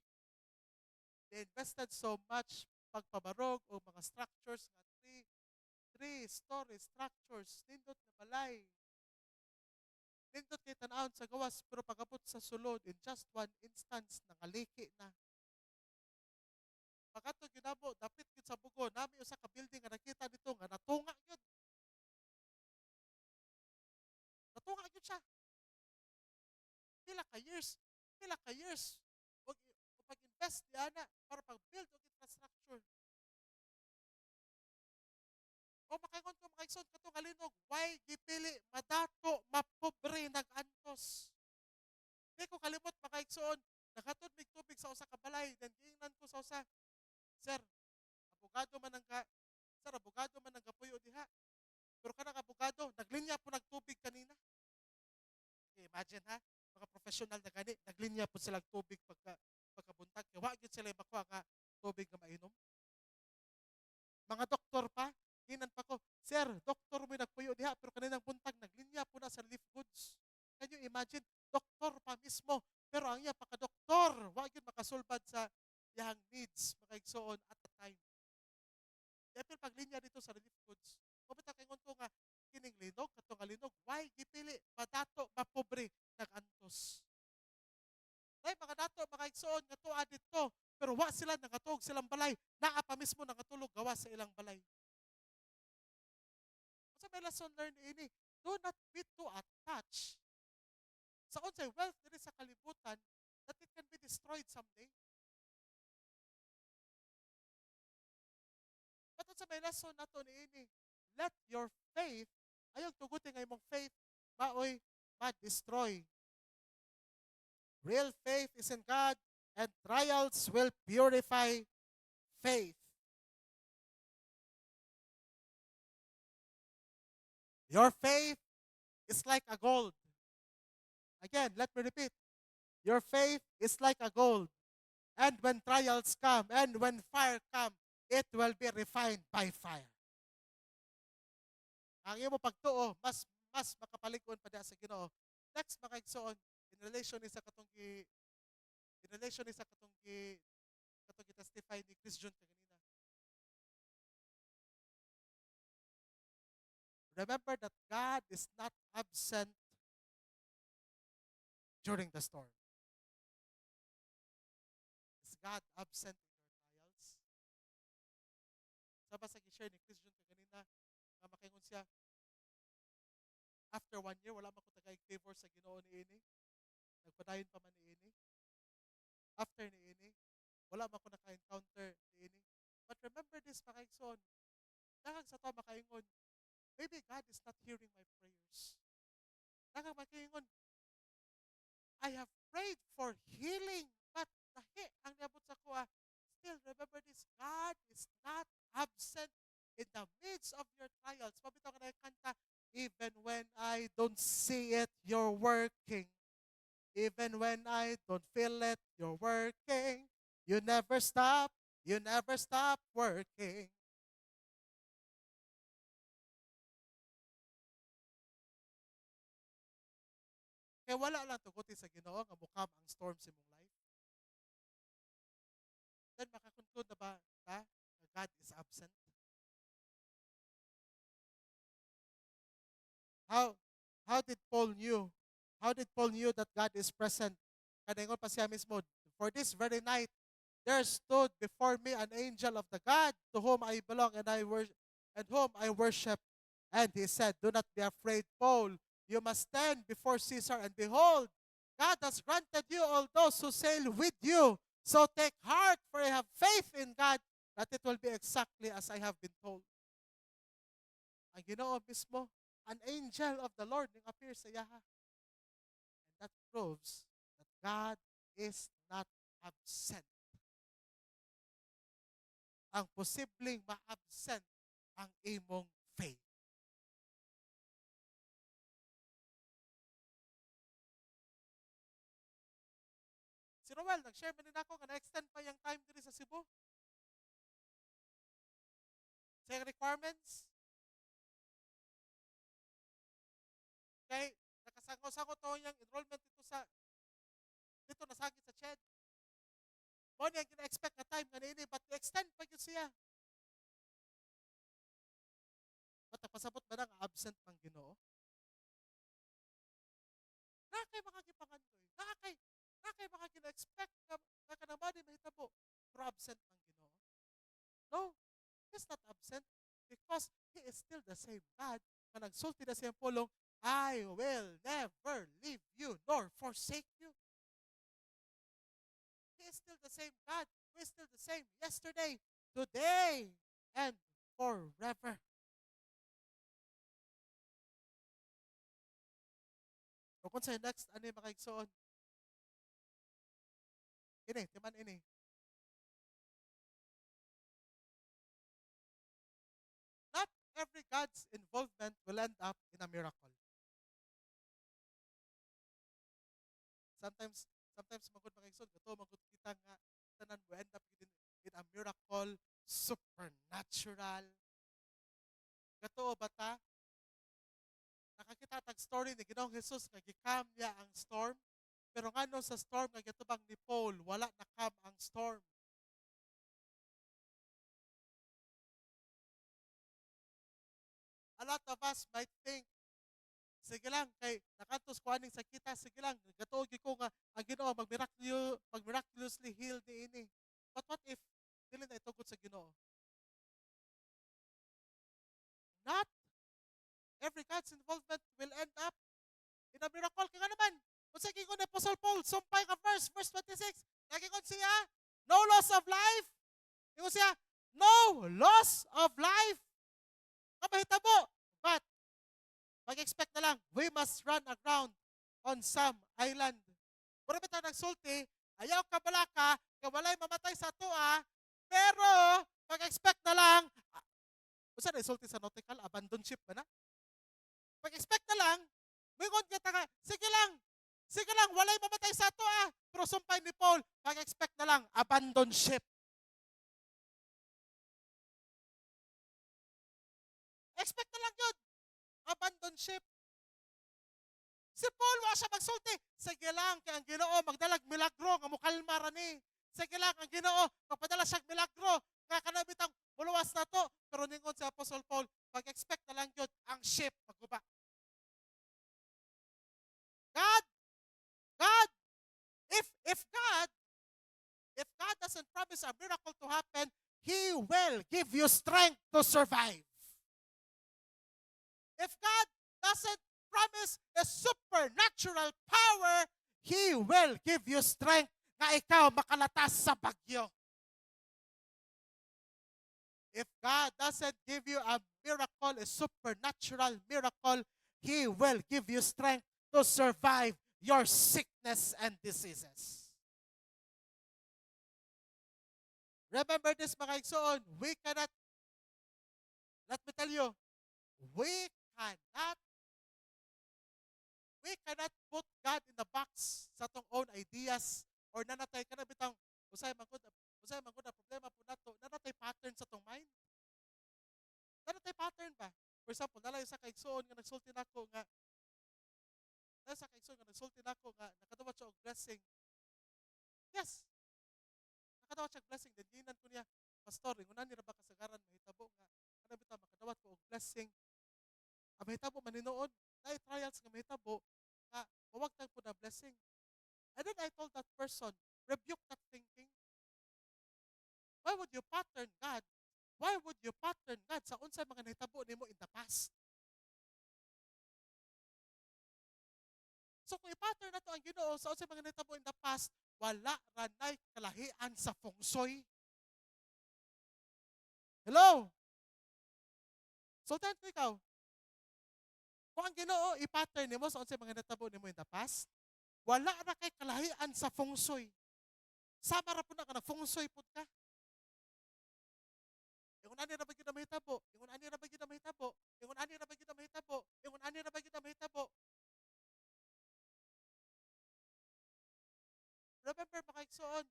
They invested so much pagpabarog o mga structures nga three-story structures, nindot na balay. Nindot kay tanawon sa gawas, pero pagabot sa sulod, in just one instance, nangaliki na. Pagkato ginabo, dapit yun sa bugo, nami usa ka building nga nakita dito nga natunga yun. Natunga yun siya. Pila ka years. Wag pag-invest di ana para pag-build og infrastructure. O makaingon ko mga igsoon katong kalinog, why gipili madato mapobre nag-antos. Di ko kalimot mga igsoon, nakatod mig tubig sa usa ka balay, then giingnan ko sa usa, Sir, abogado man ang gapuyo diha. Pero kanang abogado, naglinya po nagtubig kanina. Okay, imagine ha, mga professional na gani, naglinya po sila tubig pagkabuntag. Kaya wag yun sila makuha nga tubig na mainom. Mga doktor pa, ginan pa ko, Sir, doktor mo nagpuyo diha, pero kaninang buntag, naglinya po na sa relief goods. Can you imagine? Doktor pa mismo, pero ang iya pagka-doktor, wag yun makasulbad sa iyang needs, mga igsoon at the time. Kaya paglinya dito sa relief goods, kumita kay ko nga, kining linog, katong linog, why gipili, madato, mapobre, nag-antos. Ay, mga dato, mga igsoon, nga tuwa dito, pero wa sila nakatog silang balay, naa pa mismo nakatulog gawa sa ilang balay. Sa may lesson learned ini, do not be too attached sa unsay wealth diri sa kalibutan that it can be destroyed someday. But sa may lesson nato ni ini, let your faith, ayog tuguti nga imong faith, maoy, ma-destroy. Real faith is in God, and trials will purify faith. Your faith is like a gold. Again, let me repeat. Your faith is like a gold. And when trials come, and when fire come, it will be refined by fire. Ang imo pagtuo, mas makapalig-on pa diha sa Ginoo. Next, makaigsoon, in relation ni sa katong in relation ni sa katong testify ni Chris Jun kanina. Remember that God is not absent during the storm. Is God absent in your trials? Sa basa gi-share ni Chris Jun kanina, nga makaingon siya, after 1 year, wala man ko tagay favor sa Ginoo ni ini. Nagpadayon pa man ni ini. After ni ini, wala man ko naka-encounter ni ini. But remember this, makaigsoon, nakag sa to makaingon, maybe God is not hearing my prayers. Nakag makaingon, I have prayed for healing, but nahi ang niabot sa kuha. Still, remember this, God is not absent in the midst of your trials. Pabitaw ka na yung kanta, even when I don't see it, you're working. Even when I don't feel it, you're working. You never stop working. Kaya wala lang tuguti sa Ginoo nga mukam ang storm sa imong life. Then makakonclude na ba ta na God is absent? How how did Paul knew? How did Paul knew that God is present? Kaningon pa siya mismo, for this very night, there stood before me an angel of the God to whom I belong and whom I worship. And he said, do not be afraid, Paul. You must stand before Caesar, and behold, God has granted you all those who sail with you. So take heart, for I have faith in God that it will be exactly as I have been told. Ang Ginoo mismo, an angel of the Lord nang appear sa Yaha. And that proves that God is not absent. Ang posibleng ma-absent ang imong faith. Si Roel, nag-share man din ako nga na-extend pa yung time diri sa Cebu. Sa yung requirements. Kay nakasango-sango to yung enrollment dito nasagit sa CHED. Mo niya gina-expect na time nga niini, but extend pa yun siya. Ba't nagpasabot ba na nga absent mang Ginoo? Nakay makagipangandoy. Nakay makagina-expect na kanamani mahitabo. Pero absent mang Ginoo. No, He's not absent because He is still the same God. Na nagsulti na siyang pulong, I will never leave you nor forsake you. He is still the same God. He is still the same yesterday, today, and forever. O kung sa next, ano yung makaigsoon? Ini, timan ini. Not every God's involvement will end up in a miracle. Sometimes magud makaigsoon, gato magud kita nga tanan will end up in a miracle, supernatural. Gato ba ta? Nakakita tag story ni Ginoong Jesus nga gikam niya ang storm. Pero ngano sa storm nga gitubang ni Paul, wala nakam ang storm. A lot of us might think, sige lang, kay nakantos ko aning sakita, sige lang, gatuog ko nga ang Ginoo mag-miraculously heal ni ini. But what if dili na itugod sa Ginoo? Not every God's involvement will end up in a miracle. Kaya naman, kung sa gingon ni Apostle Paul, sumpay ka verse 26, nagingon siya, no loss of life. Gingon siya, no loss of life. Kamahitabo. But, mag-expect na lang, we must run aground on some island. Pero bitaw nagsulti, ayaw ka balaka, kawalay mamatay sa tua, pero mag-expect na lang, kung saan nagsulti sa nautical, abandon ship ba na? Mag-expect na lang, mingon ka taga, sige lang, Sige lang, walay mamatay sa ato ah. Pero sumpay ni Paul, mag-expect na lang, abandon ship. Expect na lang yun, abandon ship. Si Paul, wa siya magsulti. Sige lang, kaya ang Ginoo, magdalag milagro, nga mukalma ni. Sige lang, ang Ginoo, magpadala siyang milagro, nga kanabitang buluwas na to. Pero ningon si Apostle Paul, mag-expect na lang yun, ang ship, magguba. God, God, if God doesn't promise a miracle to happen, He will give you strength to survive. If God doesn't promise a supernatural power, He will give you strength na ikaw makalatas sa bagyo. If God doesn't give you a miracle, a supernatural miracle, He will give you strength to survive your sickness and diseases. Remember this, mga igsoon, let me tell you, we cannot we cannot put God in the box sa atong own ideas or nanatay ka na bitang usay man gud na problema po nato nanatay pattern sa atong mind. Nanatay pattern ba? For example, nalay sa kaigsoon nga nagsulti nako nga nakadawat siya og blessing. Yes, nakadawat siya og blessing din ginan ko niya, pastor, ingon ni ra ba kasagaran mahitabo nga kana bitaw makadawat ko og blessing. Ang mahitabo man hinuon, na trials nga mahitabo nga mawag tag po na blessing. And then I told that person, rebuke that thinking. Why would you pattern God? Why would you pattern God sa unsay mga nahitabo nimo in the past? So kung i-pattern na to ang Ginoo sa unsay mga nahitabo in the past, wala ranay kalahian sa feng shui. Hello? Sultan ko ikaw. Kung ang Ginoo i-pattern nimo sa unsay mga nahitabo nimo in the past, wala ra kay kalahian sa feng shui. Sama ra pud na ka na feng shui pud ka. Ingon ani ra ba gyud mahitabo? Ingon ani ra ba gyud mahitabo? Ingon ani ra ba gyud mahitabo? Ingon ani ra ba gyud mahitabo? Remember, mga igsoon,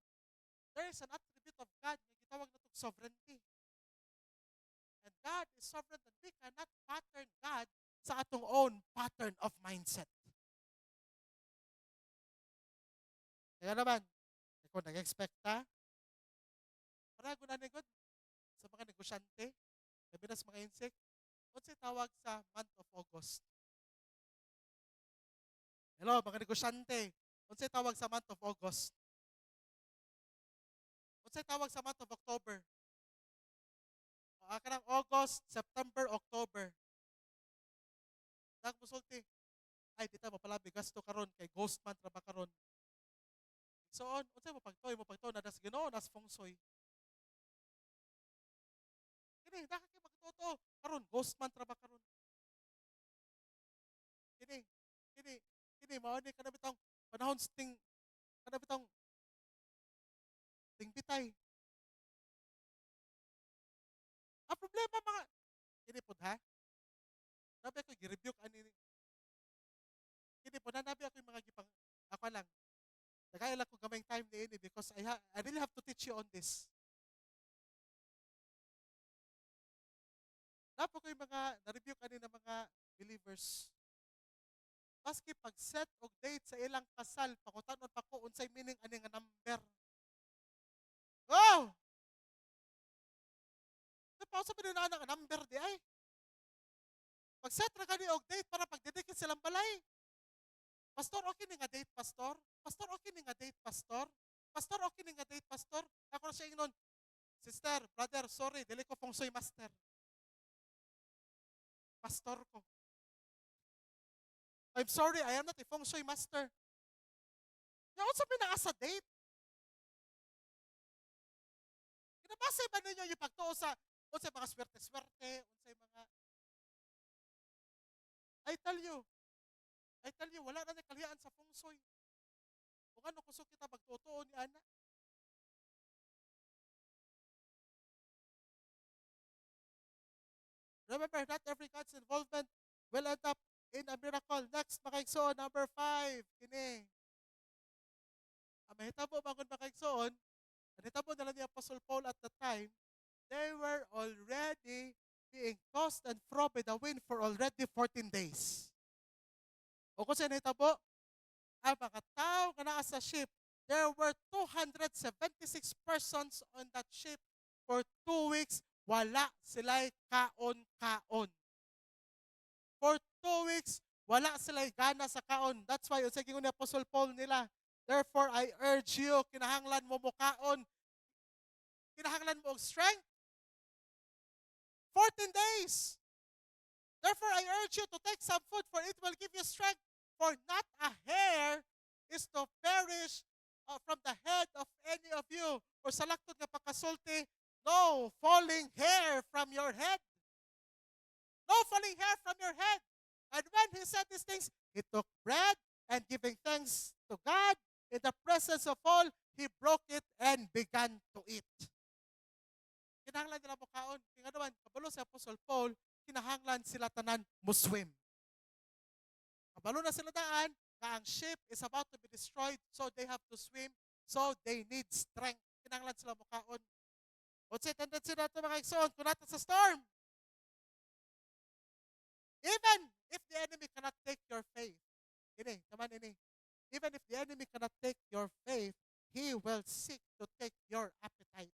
there is an attribute of God nga gitawag natong sovereignty. And God is sovereign and we cannot pattern God sa atong own pattern of mindset. Kaya naman, kung nag-expect ka, para gunanigod sa mga negosyante, labi na sa mga insect, kung tawag sa month of August. Hello, mga negosyante, kung tawag sa month of August. Kung tawag sa month of October. Kanang August, September, October. Nagmusulti, ay dita mo pala gasto karon kay ghost month ra ba karon. So on, unsay mo pagtoy na das Ginoo nas feng shui. Kini daka kay magtuto karon ghost month ra ba karon. Kini kini kini mao ni kada bitong panahon sting kada bitong ting bitay. Ang problema mga kini pud ha. Nabi ko gi-rebuke ani kini pud nabi ako yung mga gipang ako lang. Nagaya ko gamayng time ni ini because I really have to teach you on this. Napo ko yung mga na-review kanina mga believers. Maski pag-set og date sa ilang kasal, pakutanon pa ko unsay meaning ani nga number. Oh! Napausa pa na nga number di ay. Pag-set ra kani og date para pagdidikit silang balay. Pastor, okay ni nga date, pastor? Pastor, okay ni nga date, pastor? Pastor, okay ni nga date, pastor? Ako na siya ingnon, sister, brother, sorry, dili ko feng shui master. Pastor ko. I'm sorry, I am not a feng shui master. Nga sa pinaka sa date. Kinabasa ba ninyo yung pagtuo sa unsay mga swerte-swerte, unsay mga I tell you, wala na ni kaliyaan sa feng shui. Kung ano kusog kita magtutuo ni ana. Remember, not every God's involvement will end up in a miracle. Next, makaigsoon, number 5. Kini. Ang mahitabo bangod makaigsoon, ang hitabo na lang ni Apostle Paul at the time, they were already being tossed and fro by the wind for already 14 days. O kung saan hitabo, ang mga tao nga naa sa ship, there were 276 persons on that ship for 2 weeks. Wala sila'y kaon-kaon. For 2 weeks, wala sila'y gana sa kaon. That's why, usay gingon ni Apostle Paul nila, therefore, I urge you, kinahanglan mo mukaon, kinahanglan mo og strength, 14 days. Therefore, I urge you to take some food, for it will give you strength. For not a hair is to perish from the head of any of you. Or sa laktod nga pagkasulti, no falling hair from your head. No falling hair from your head. And when he said these things, he took bread and giving thanks to God in the presence of all, he broke it and began to eat. Kinahanglan nila mo kaon. Kaya naman, kabalo sa Apostle Paul, kinahanglan sila tanan muswim. Kabalo na sila daan, na ang ship is about to be destroyed, so they have to swim, so they need strength. Kinahanglan sila mo kaon. What's tendency na ito mga igsoon, kung natin sa storm. Even if the enemy cannot take your faith, even if the enemy cannot take your faith, he will seek to take your appetite.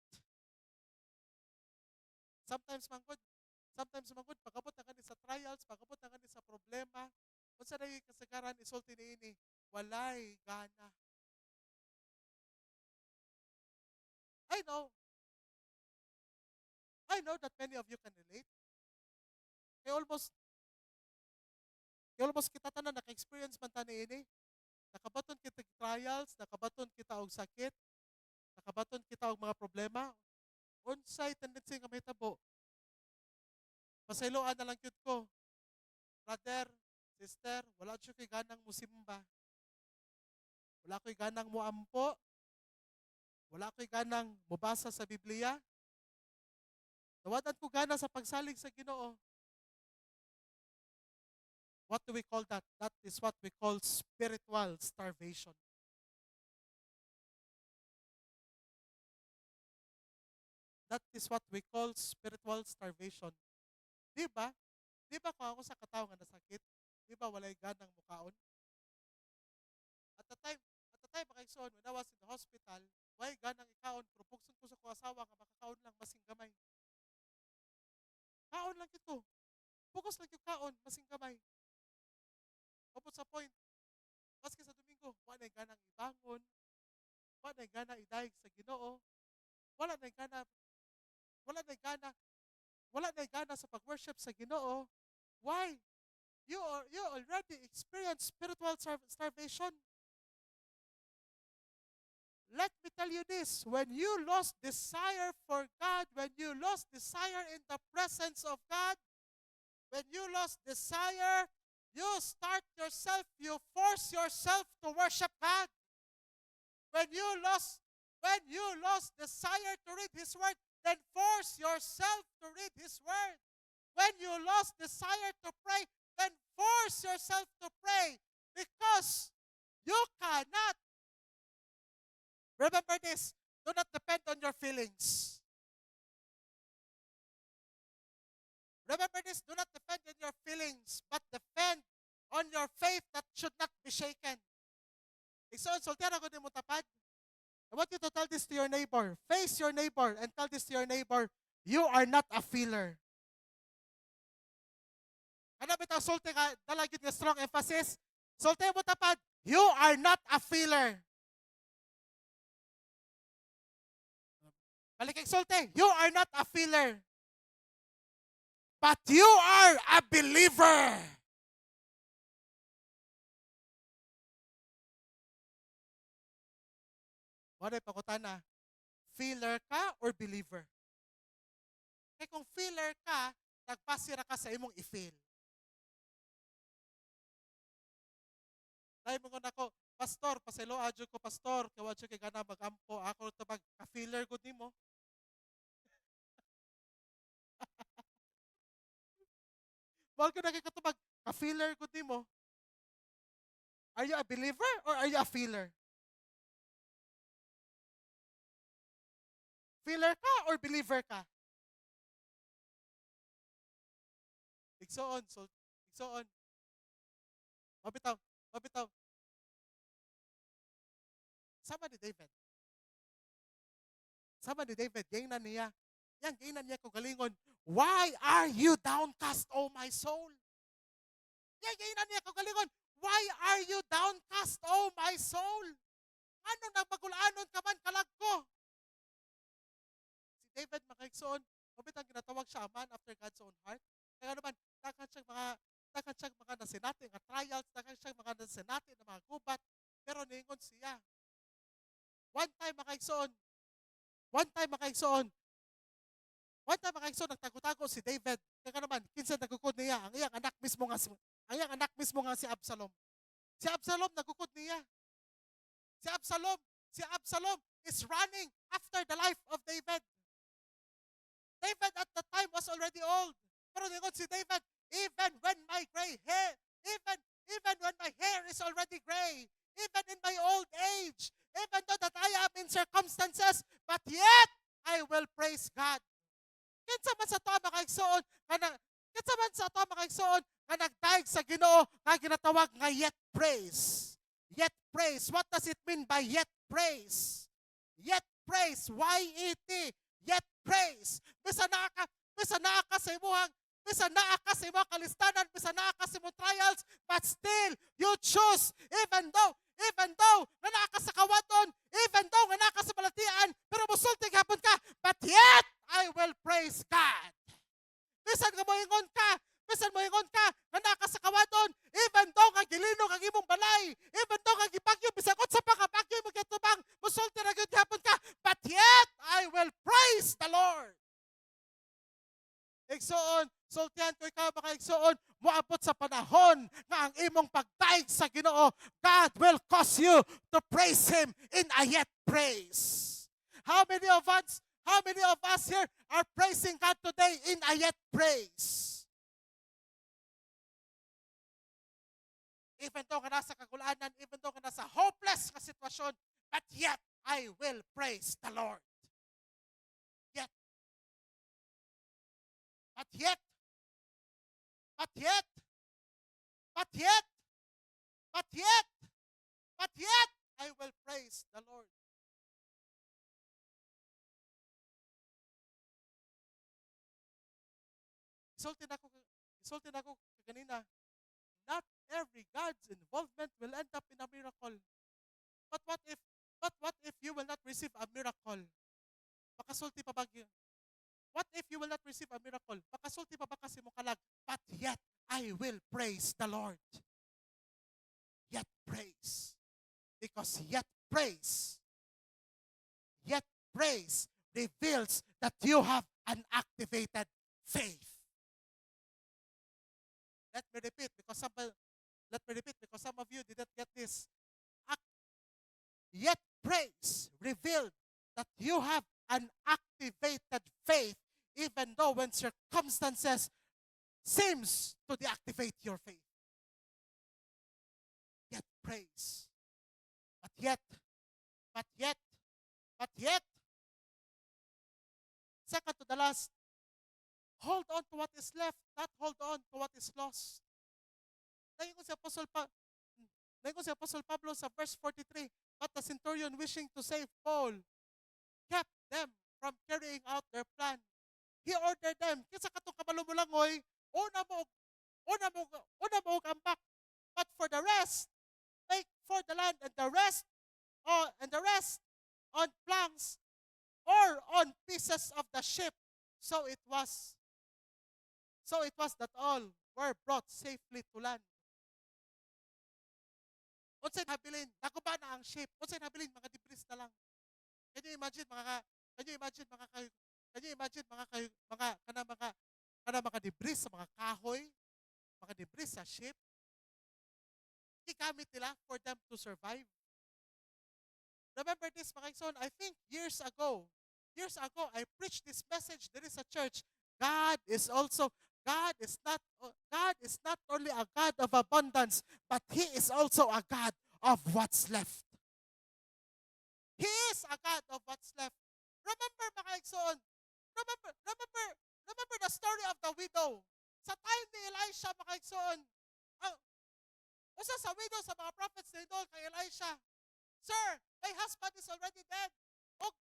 Sometimes mangod, pagabot na kani sa trials, pagabot na kani sa problema, kung sa naging kasagaran, isulti ni ini, walay gana. I know that many of you can relate. Kaya almost kita tanan naka-experience man tani ini. Nakabaton kita og trials, nakabaton kita og sakit, nakabaton kita og mga problema. Unsay tendency nga mahitabo? Pasayloan na lang yun ko. Brother, sister, wala siya ko'y ganang musimba. Wala ko'y ganang muampo. Wala ko'y ganang mubasa sa Biblia. Nawadan ko gana sa pagsalig sa Ginoo. What do we call that? That is what we call spiritual starvation. That is what we call spiritual starvation. Di ba? Di ba kung ako sa katao nga nasakit? Di ba walay ganang mukaon? At the time, makaigsoon, when I was in the hospital, why ganang ikaon, pero pugson ko sa ko asawa nga makakaon lang masing gamay. Kaon lang ito. Focus lang yung kaon, masing gamay. Upot sa point, maski sa Domingo, wala na ganang ibangon, wala na gana idayeg sa Ginoo, wala na gana, wala na gana, wala na gana sa pag-worship sa Ginoo. Why? You already experienced spiritual starvation. Let me tell you this, when you lost desire for God, when you lost desire in the presence of God, when you lost desire, you force yourself to worship God. When you lost desire to read His Word, then force yourself to read His Word. When you lost desire to pray, then force yourself to pray. Because you cannot. Remember this, do not depend on your feelings. Remember this, do not depend on your feelings, but depend on your faith that should not be shaken. Igsoon, soltera ko din mo tapad. I want you to tell this to your neighbor. Face your neighbor and tell this to your neighbor, you are not a feeler. Ano bitaw solte ka, dalagit nga strong emphasis? Solte mo tapad, you are not a feeler. Balik kay solte, you are not a feeler. But you are a believer. Ano yung pakutana? Feeler ka or believer? Kaya kung feeler ka, nagpasira ka sa imong i-feel. Dahil mo ako, pastor, paselo adyo ko, pastor, kawadyo kay gana mag-ampo, ako ito ka-feeler ko nimo. Wal ka na kay katubag, ka-feeler gud nimo. Are you a believer or are you a feeler? Feeler ka or believer ka? Igsoon, so igsoon. Mabitaw, mabitaw. Sama ni David. Sama ni David, gainan niya. Yan, gainan niya kung galingon. Why are you downcast, O my soul? Yan, gainan niya kung galingon. Why are you downcast, O my soul? Ano nang magulaanon ka man kalagko? Si David makaigsoon, mabitang ginatawag siya a man after God's own heart. Kaya naman, dakan siyang mga nasinati nga trials, dakan siyang mga nasinati na mga gubat, pero ningon siya. One time makaigsoon, one time makaigsoon, one time makaigsoon, nagtago-tago si David. Kaya naman, kinsa nagkukod niya, ang iyang anak mismo nga, ang iyang anak mismo nga si Absalom. Si Absalom nagkukod niya. Si Absalom, si Absalom is running after the life of David. David at the time was already old. Pero ningon si David, even when my gray hair, even when my hair is already gray, even in my old age, even though that I am in circumstances, but yet I will praise God. Kinsa man sa to makaigsoon, kinsa man sa to makaigsoon, nga nagdaig sa Ginoo, nga ginatawag nga yet praise. Yet praise. What does it mean by yet praise? Yet praise. Y-E-T. Yet praise. Bisa naa ka sa imuhang, bisa naa ka sa imong kalistanan, bisa naa ka sa imong trials, but still, you choose, even though, nga naa ka sa kawaton, even though, nga naa ka sa balatian, pero musulti hapon ka, but yet, I will praise God. Bisan nga moingon ka, nga naa ka sa kawaton, even though, nga gilinog ang imong balay, even though, nga gibagyo, bisan kung sa pagkabagyo, mo kitubang, musulti na gyud hapon ka, but yet, I will praise the Lord. Igsoon, sultihan ko ikaw makaigsoon, moabot sa panahon nga ang imong pagdaig sa Ginoo, God will cause you to praise Him in a yet praise. How many of us here are praising God today in a yet praise? Even though ka nasa kagulanan, even though ka nasa hopeless ka sitwasyon, but yet I will praise the Lord. But yet, I will praise the Lord. Isultin ako kanina, not every God's involvement will end up in a miracle. But what if you will not receive a miracle? Makasulti pa ba What if you will not receive a miracle? Makasulti pa ba kasi mo kalag? But yet, I will praise the Lord. Yet praise. Because yet praise reveals that you have an activated faith. Let me repeat because some of you didn't get this. Yet praise revealed that you have an activated faith, even though when circumstances seems to deactivate your faith. Yet praise. But yet, second to the last, hold on to what is left, not hold on to what is lost. Naingon si Apostle Pablo sa verse 43, but the centurion wishing to save Paul kept them from carrying out their plan. He ordered them, kinsa katong kabalumulangoy, una mo ambak. But for the rest, make for the land, and the rest on planks or on pieces of the ship. So it was that all were brought safely to land. Unsay nabilin, naguba na ang ship. Unsay nabilin, mga debris na lang. Can you imagine mga debris sa mga kahoy, mga debris sa ship? Gigamit nila for them to survive. Remember this, mga igsoon, I think years ago, I preached this message. There is a church. God is also God is not only a God of abundance, but He is also a God of what's left. He is a God of what's left. Remember, mga igsoon, remember the story of the widow. Sa time ni Elisha, mga igsoon, ang usa sa widow sa mga prophets ni Idol kay Elisha, Sir, my husband is already dead. O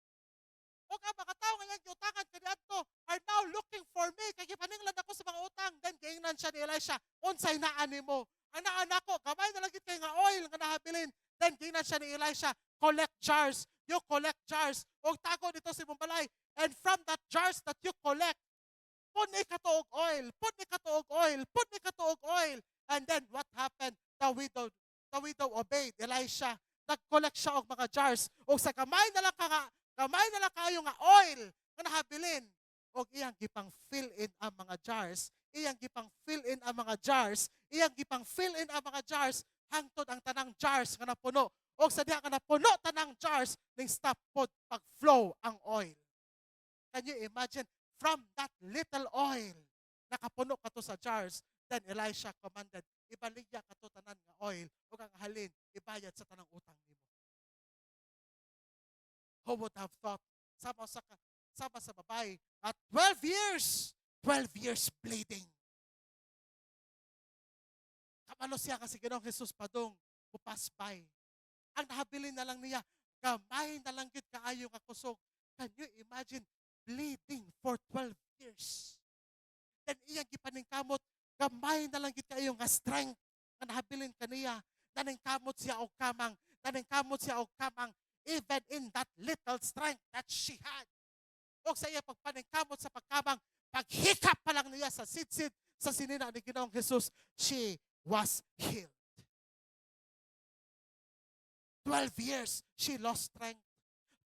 ang mga tao ngayon giutangan kaniadto are now looking for me kay gipaninglan ako sa mga utang. Then giingnan siya ni Elisha, unsay naa nimo? Ang naa nako, gamay na lang gid kay nga oil nga nahabilin. Then giingnan siya ni Elisha, collect jars. You collect jars. O tago dito si Mumbalay. And from that jars that you collect, put ni katuog oil, put ni katuog oil, put ni katuog oil. And then what happened? The widow obeyed Elisha. Nag-collect siya og mga jars. O sa gamay na lang kayo nga oil nga nahabilin. Og iyang gipang fill in ang mga jars. Iyang gipang fill in ang mga jars. Iyang gipang fill in ang mga jars hangtod ang tanang jars nga napuno. Og sa diha nga napuno tanang jars ning stop pod pag-flow ang oil. Can you imagine? From that little oil, nakapuno ka to sa jars, then Elisha commanded, ibaligya ka to tanan nga oil, o kang halin, ibayad sa tanang utang nimo. Who would have thought? Sama sa babae, at 12 years bleeding. Kamalo siya kasi Ginoong Jesus padong, upas by. Ang nahabilin na lang niya, gamay na lang gid kaayo nga kusog. Can you imagine bleeding for 12 years? Then iyang gipaningkamot, gamay na lang gid kaayo nga strength nga nahabilin kaniya. Naningkamot siya og kamang, even in that little strength that she had. O sa iya pagpaningkamot sa pagkamang, paghikap pa lang niya sa sidsid sa sinina ni Ginoong Jesus, she was healed. 12 years, she lost strength.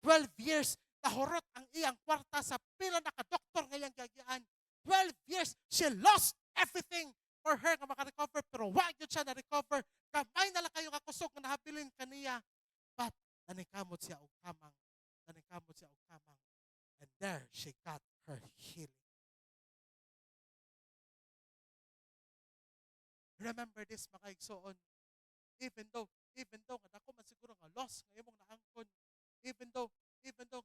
12 years, nahurot ang iyang kwarta sa pila na ka-doktor ngayang gagian. 12 years, she lost everything for her nga makarecover, pero wag yun siya na-recover. Kamay na lang kayo kakusog na nahabilin kaniya. But, nanikamot siya og kamang. And there, she got her healing. Remember this, mga igsoon. Even though nga dako man siguro nga loss nga imong naangkon, even though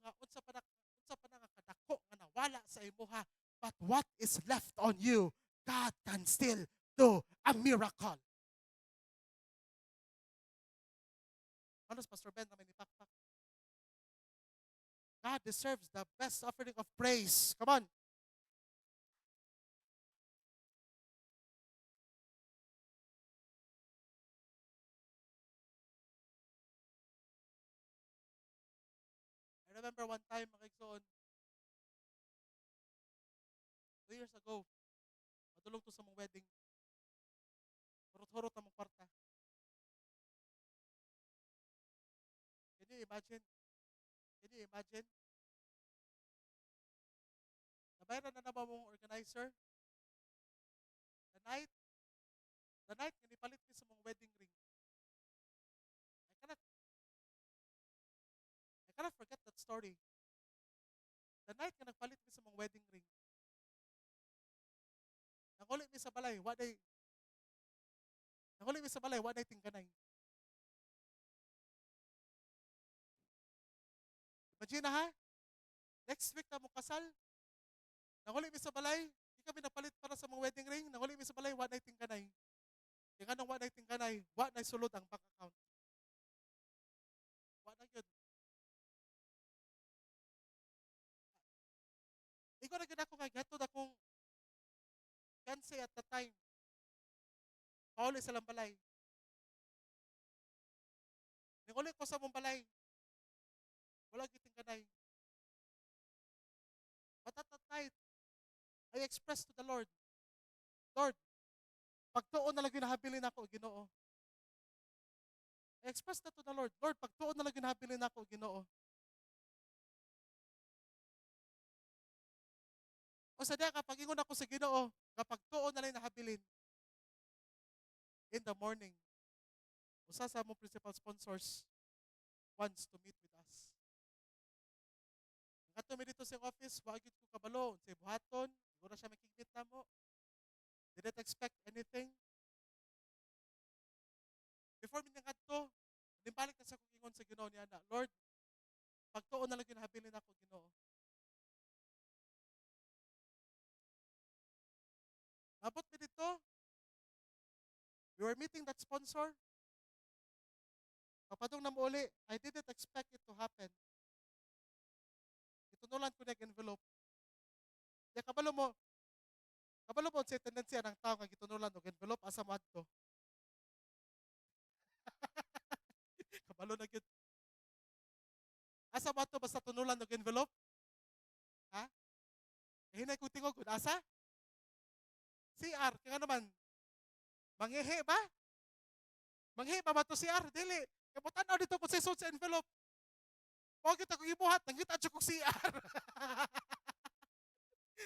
nga unsa pa na nga kadako nga nawala sa imuha, but what is left on you, God can still do a miracle. Ano Pastor Ben na may nipakpak? God deserves the best offering of praise. Come on. I remember one time, mga igsoon, 2 years ago, madulong to sa mong wedding. Hurot-hurot ang mong kwarta. Can you imagine? Nabayaran na naman mong organizer? The night nga nipalit ni sa mong wedding ring. I cannot forget that story. The night nga nagpalit ni sa mong wedding ring. Nanguli mi sa balay, waday tingganay. Imagine na ha? Next week na mo kasal. Nanguli mi sa balay, di kami napalit para sa mga wedding ring. Nanguli mi sa balay, waday tingganay. Di nga nang waday tingganay, waday sulod ang bank account. Waday yun. Ikaw na gina ko nga, gatod akong fiancé at the time. Pauli sa lambalay. Nanguli ko sa mong balay, wala giting kanay. But at that night, I expressed to the Lord, Lord, pagtuon na lang ginahabilin ako, Ginoo. I expressed that to the Lord, Lord, pagtuon na lang ginahabilin ako, Ginoo. O sa diya, kapag ingon ako sa Ginoo, kapag tuon na lang nahabilin, in the morning, usa sa among principal sponsors wants to meet with us. Ngadto mi dito sa office, wag gyud ko kabalo, unsay buhaton, siguro siya makikita mo. Didn't expect anything. Before minangad to, nimbalik na sa kong ingon sa Ginoo niya na, Lord, pagtuon na lang ginahabilin ako, Ginoo. Abot mi dito, we were meeting that sponsor. Papadong na mo uli, I didn't expect it to happen. Itunulan ko nag-envelope. Kaya kabalo mo sa tendency ng tao nga gitunulan og envelope asa mo adto. Kabalo na gyud. Asa mo adto basta tunulan og envelope? Ha? Hinay ko tingog kun asa? CR kaya naman manghihi ba? Manghihi ba to CR dili. Kaya tanaw dito ko sa envelope. Pag kita ko ibuhat, nangita jud kog CR.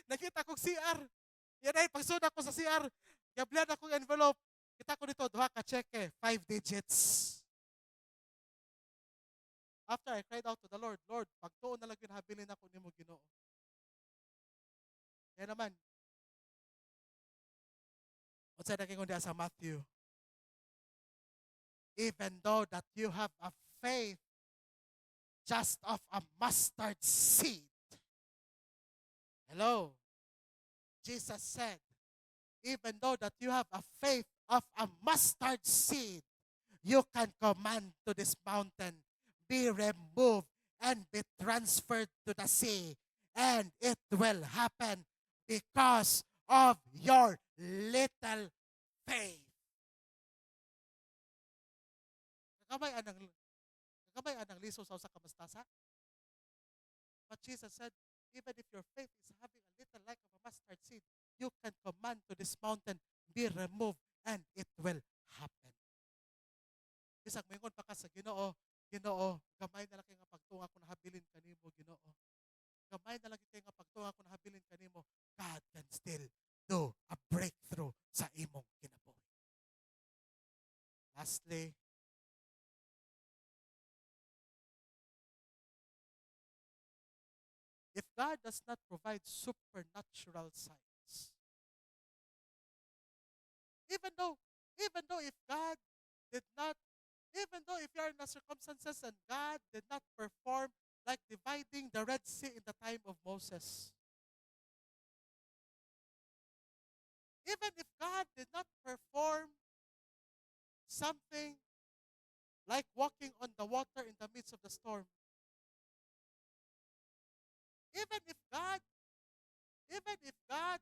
Nakita kog CR. Yan ay pagsuna ko sa CR. Gablian akong envelope. Kita ko dito duha ka cheque, 5 digits. After I cried out to the Lord, Lord, pagtuon na lang ginahabilin ako nimo Ginoo. Kaya naman, unsa na kingon diha sa Matthew, even though that you have a faith just of a mustard seed. Hello. Jesus said, even though that you have a faith of a mustard seed, you can command to this mountain, be removed and be transferred to the sea. And it will happen because of your little faith. Kagamay anang liso sa usa ka mustasa. But Jesus said, even if your faith is having a little like of a mustard seed, you can command to this mountain, be removed, and it will happen. Isang mingon pa ka sa Ginoo, Ginoo, gamay na lang kay nga pagtunga ko nahabilin kanimo, Ginoo. Gamay na lang kay nga pagtunga ko nahabilin kanimo. God can still do a breakthrough sa imong kinabuhi. Lastly, if God does not provide supernatural signs, even though if God did not, even though if you are in the circumstances and God did not perform like dividing the Red Sea in the time of Moses, even if God did not perform something like walking on the water in the midst of the storm, even if God, even if God,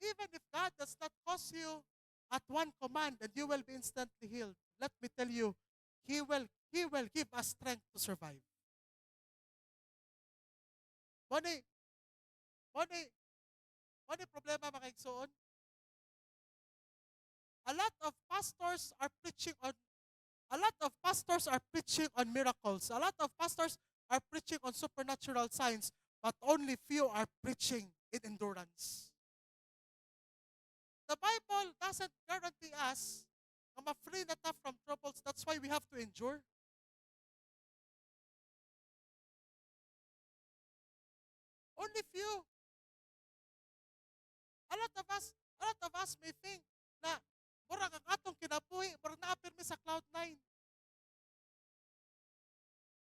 even if God does not cause you at one command and you will be instantly healed, let me tell you, He will give us strength to survive. Money, money, money problema mga igsoon. A lot of pastors are preaching on miracles. A lot of pastors are preaching on supernatural signs, but only few are preaching in endurance. The Bible doesn't guarantee us na free na ta from troubles. That's why we have to endure. Only few. A lot of us may think na murag ang atong kinabuhi, murag naapirmi sa cloud 9.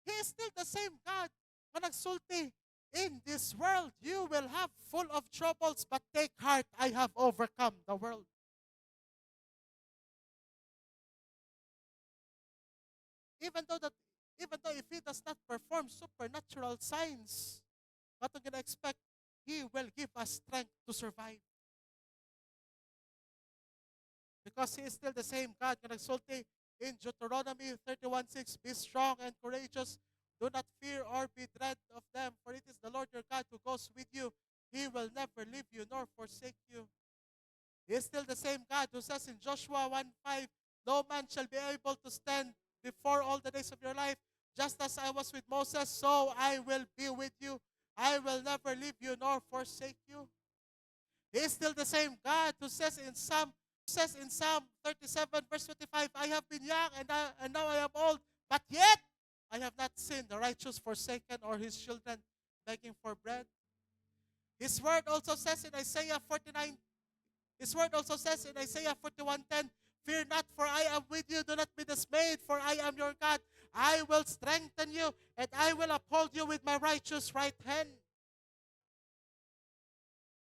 He is still the same God na nagsulti. In this world, you will have full of troubles, but take heart, I have overcome the world. Even though if He does not perform supernatural signs, what are going to expect? He will give us strength to survive. Because He is still the same God na nagsulti in Deuteronomy 31:6, be strong and courageous. Do not fear or be dread of them, for it is the Lord your God who goes with you. He will never leave you nor forsake you. He is still the same God who says in Joshua 1:5, no man shall be able to stand before all the days of your life. Just as I was with Moses, so I will be with you. I will never leave you nor forsake you. He is still the same God who says in Psalm 37, verse 25, I have been young and now I am old, but yet I have not seen the righteous forsaken or his children begging for bread. His word also says in Isaiah 49, His word also says in Isaiah 41:10, fear not, for I am with you. Do not be dismayed, for I am your God. I will strengthen you, and I will uphold you with my righteous right hand.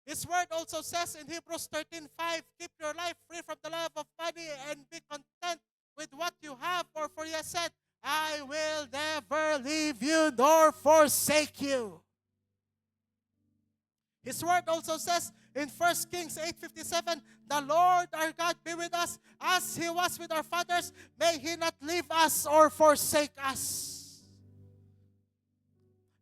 His word also says in Hebrews 13:5, keep your life free from the love of money and be content with what you have, for he has said, I will never leave you nor forsake you. His word also says in 1 Kings 8:57, the Lord our God be with us as He was with our fathers. May He not leave us or forsake us.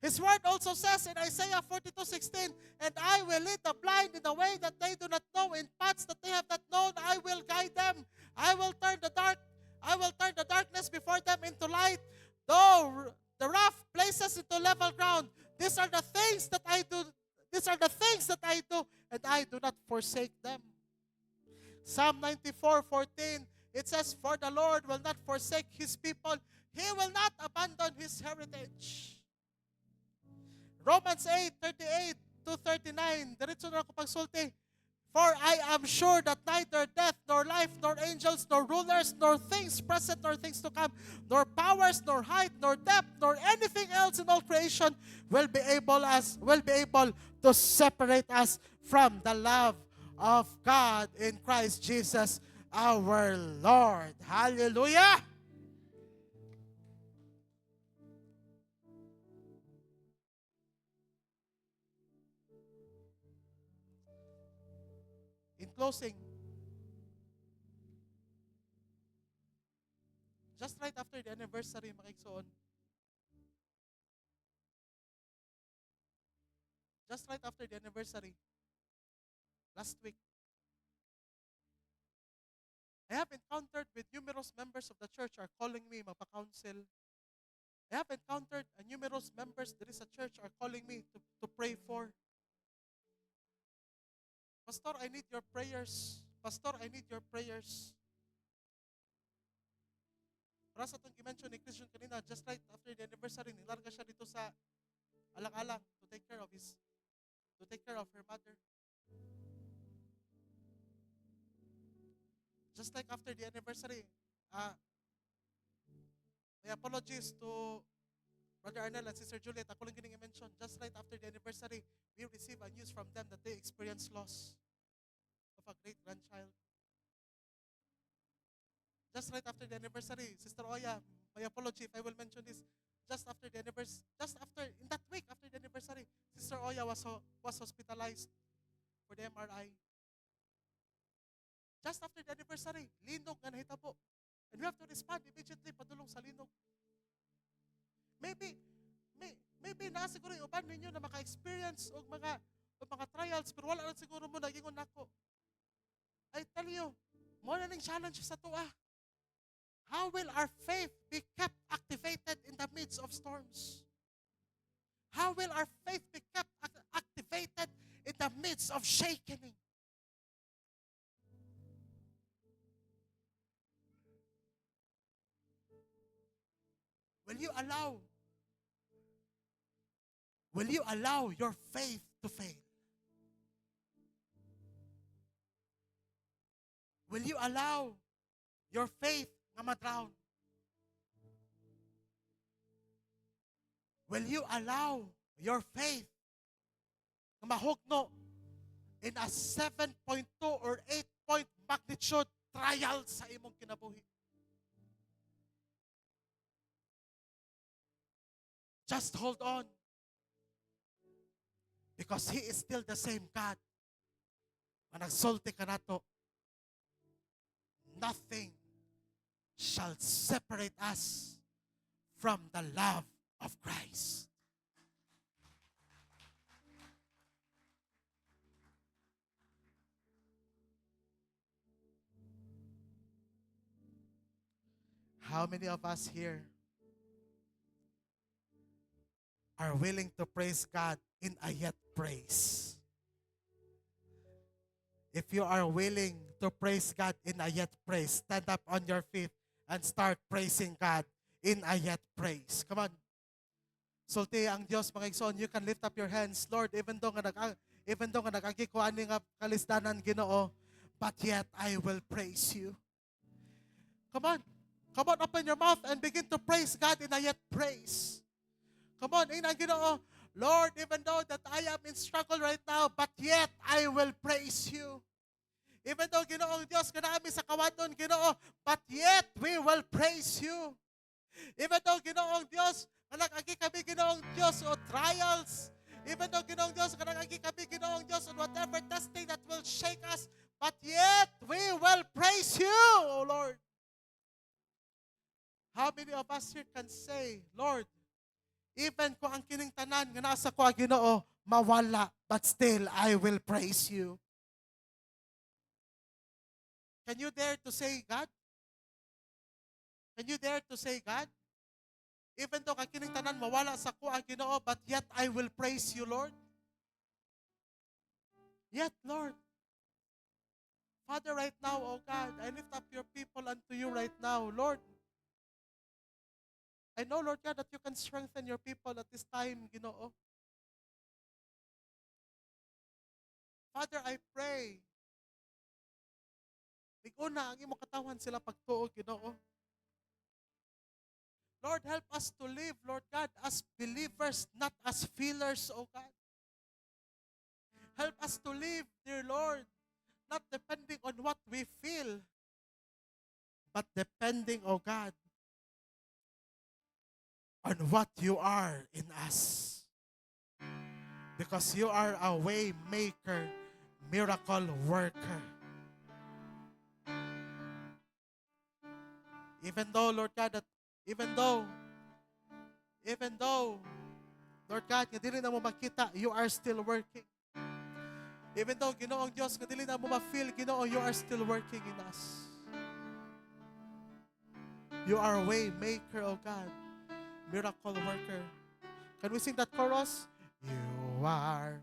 His word also says in Isaiah 42:16, and I will lead the blind in the way that they do not know, in paths that they have not known, I will guide them. I will turn the darkness before them into light, though the rough places into level ground. These are the things that I do. These are the things that I do, and I do not forsake them. Psalm 94:14, it says, for the Lord will not forsake His people. He will not abandon His heritage. Romans 8:38-39, diretso na ako pagsulti. For I am sure that neither death, nor life, nor angels, nor rulers, nor things present, nor things to come, nor powers, nor height, nor depth, nor anything else in all creation will be able to separate us from the love of God in Christ Jesus our Lord. Hallelujah! In closing, just right after the anniversary, mga igsoon, just right after the anniversary, last week, I have encountered with numerous members of the church are calling me magpa-counsel. I have encountered numerous members there is a church are calling me to pray for. Pastor, I need your prayers. Pastor, I need your prayers. Para sa itong i-mention ni Christian kanina, just right after the anniversary, nilarga siya dito sa alang-alang to take care of her mother. Just like after the anniversary, my apologies to Brother Arnel and Sister Juliet. Ako lang gining i-mention. Just right after the anniversary, we received a news from them that they experienced loss of a great-grandchild. Just right after the anniversary, Sister Oya, my apology if I will mention this. Just after the anniversary, in that week after the anniversary, Sister Oya was hospitalized for the MRI. Just after the anniversary, linog nga nahitabo. And we have to respond immediately padulong sa linog. Maybe na siguro yung uban ninyo na maka-experience o mga trials, pero wala lang siguro mo nagingon nako. I tell you, mo na ning challenge sa tuwa. How will our faith be kept activated in the midst of storms? How will our faith be kept activated in the midst of shaking? Will you allow your faith to fail? Will you allow your faith na ma-drown? Will you allow your faith na mahugno in a 7.2 or 8-point magnitude trial sa imong kinabuhi? Just hold on. Because He is still the same God. Managsulti ka nato, nothing shall separate us from the love of Christ. How many of us here are willing to praise God in a yet praise? If you are willing to praise God in a yet praise, stand up on your feet and start praising God in a yet praise. Come on. Sulti ang Diyos, mga igsoon, you can lift up your hands. Lord, even Even though nga nagagikuan ni nga kalisdanan, Ginoo, but yet I will praise you. Come on. Come on, open your mouth and begin to praise God in a yet praise. Come on, ina Ginoo. Lord, even though that I am in struggle right now, but yet I will praise you. Even though, Ginoong Diyos, kanami sa kawaton, Ginoo, but yet we will praise you. Even though, Ginoong Diyos, kanagagi kami, Ginoong Diyos, o trials, even though, Ginoong Diyos, kanagagi kami, Ginoong Diyos, on whatever testing that will shake us, but yet we will praise you, O Lord. How many of us here can say, Lord, even kung ang kining tanan nga nasa ko, Ginoo, mawala, but still I will praise you. Can you dare to say, God? Can you dare to say, God? Even though kakining tanan mawala sa ko, Ginoo, but yet I will praise you, Lord. Yet, Lord. Father, right now, oh God, I lift up your people unto you right now, Lord. I know, Lord God, that you can strengthen your people at this time, Ginoo. Father, I pray. Liguna ang imong katawan sila pagtuo, Ginoo. Lord, help us to live, Lord God, as believers, not as feelers, oh God. Help us to live, dear Lord, not depending on what we feel, but depending, oh God, on what you are in us. Because you are a way maker, miracle worker. Even though, Lord God, even though, Lord God, nga dili na mo makita, you are still working. Even though, Ginoong Diyos, nga dili na mo ma-feel, Ginoo, you are still working in us. You are a way maker, oh God, miracle worker. Can we sing that chorus? You are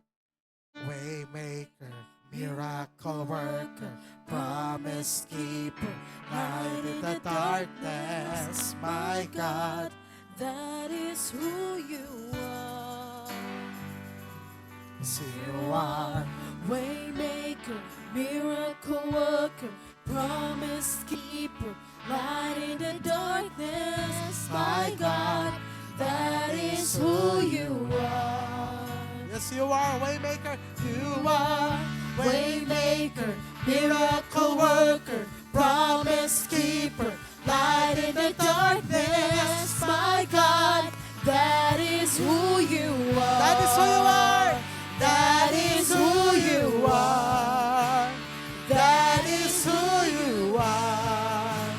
way maker, miracle worker, promise keeper, light in the darkness, my God. That is who you are. Yes, you are. Waymaker, miracle worker, promise keeper, light in the darkness, my God. That is who you are. Yes, you are, waymaker. You are waymaker, miracle worker, promise keeper, light in the darkness, my God. That is who you are. That is who you are. That is who you are. That is who you are.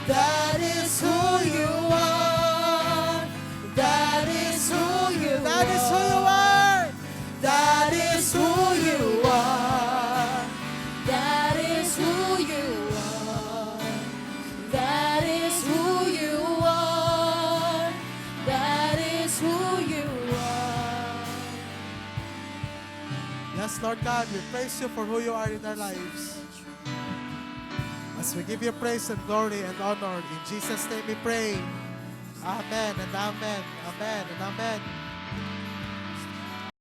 That is who you are. That is who you are. That is who you are. That is who you are. That is who you are. That is who you are. That is who you are. Yes, Lord God, we praise you for who you are in our lives. As we give you praise and glory and honor, in Jesus' name we pray. Amen and amen. Amen and amen.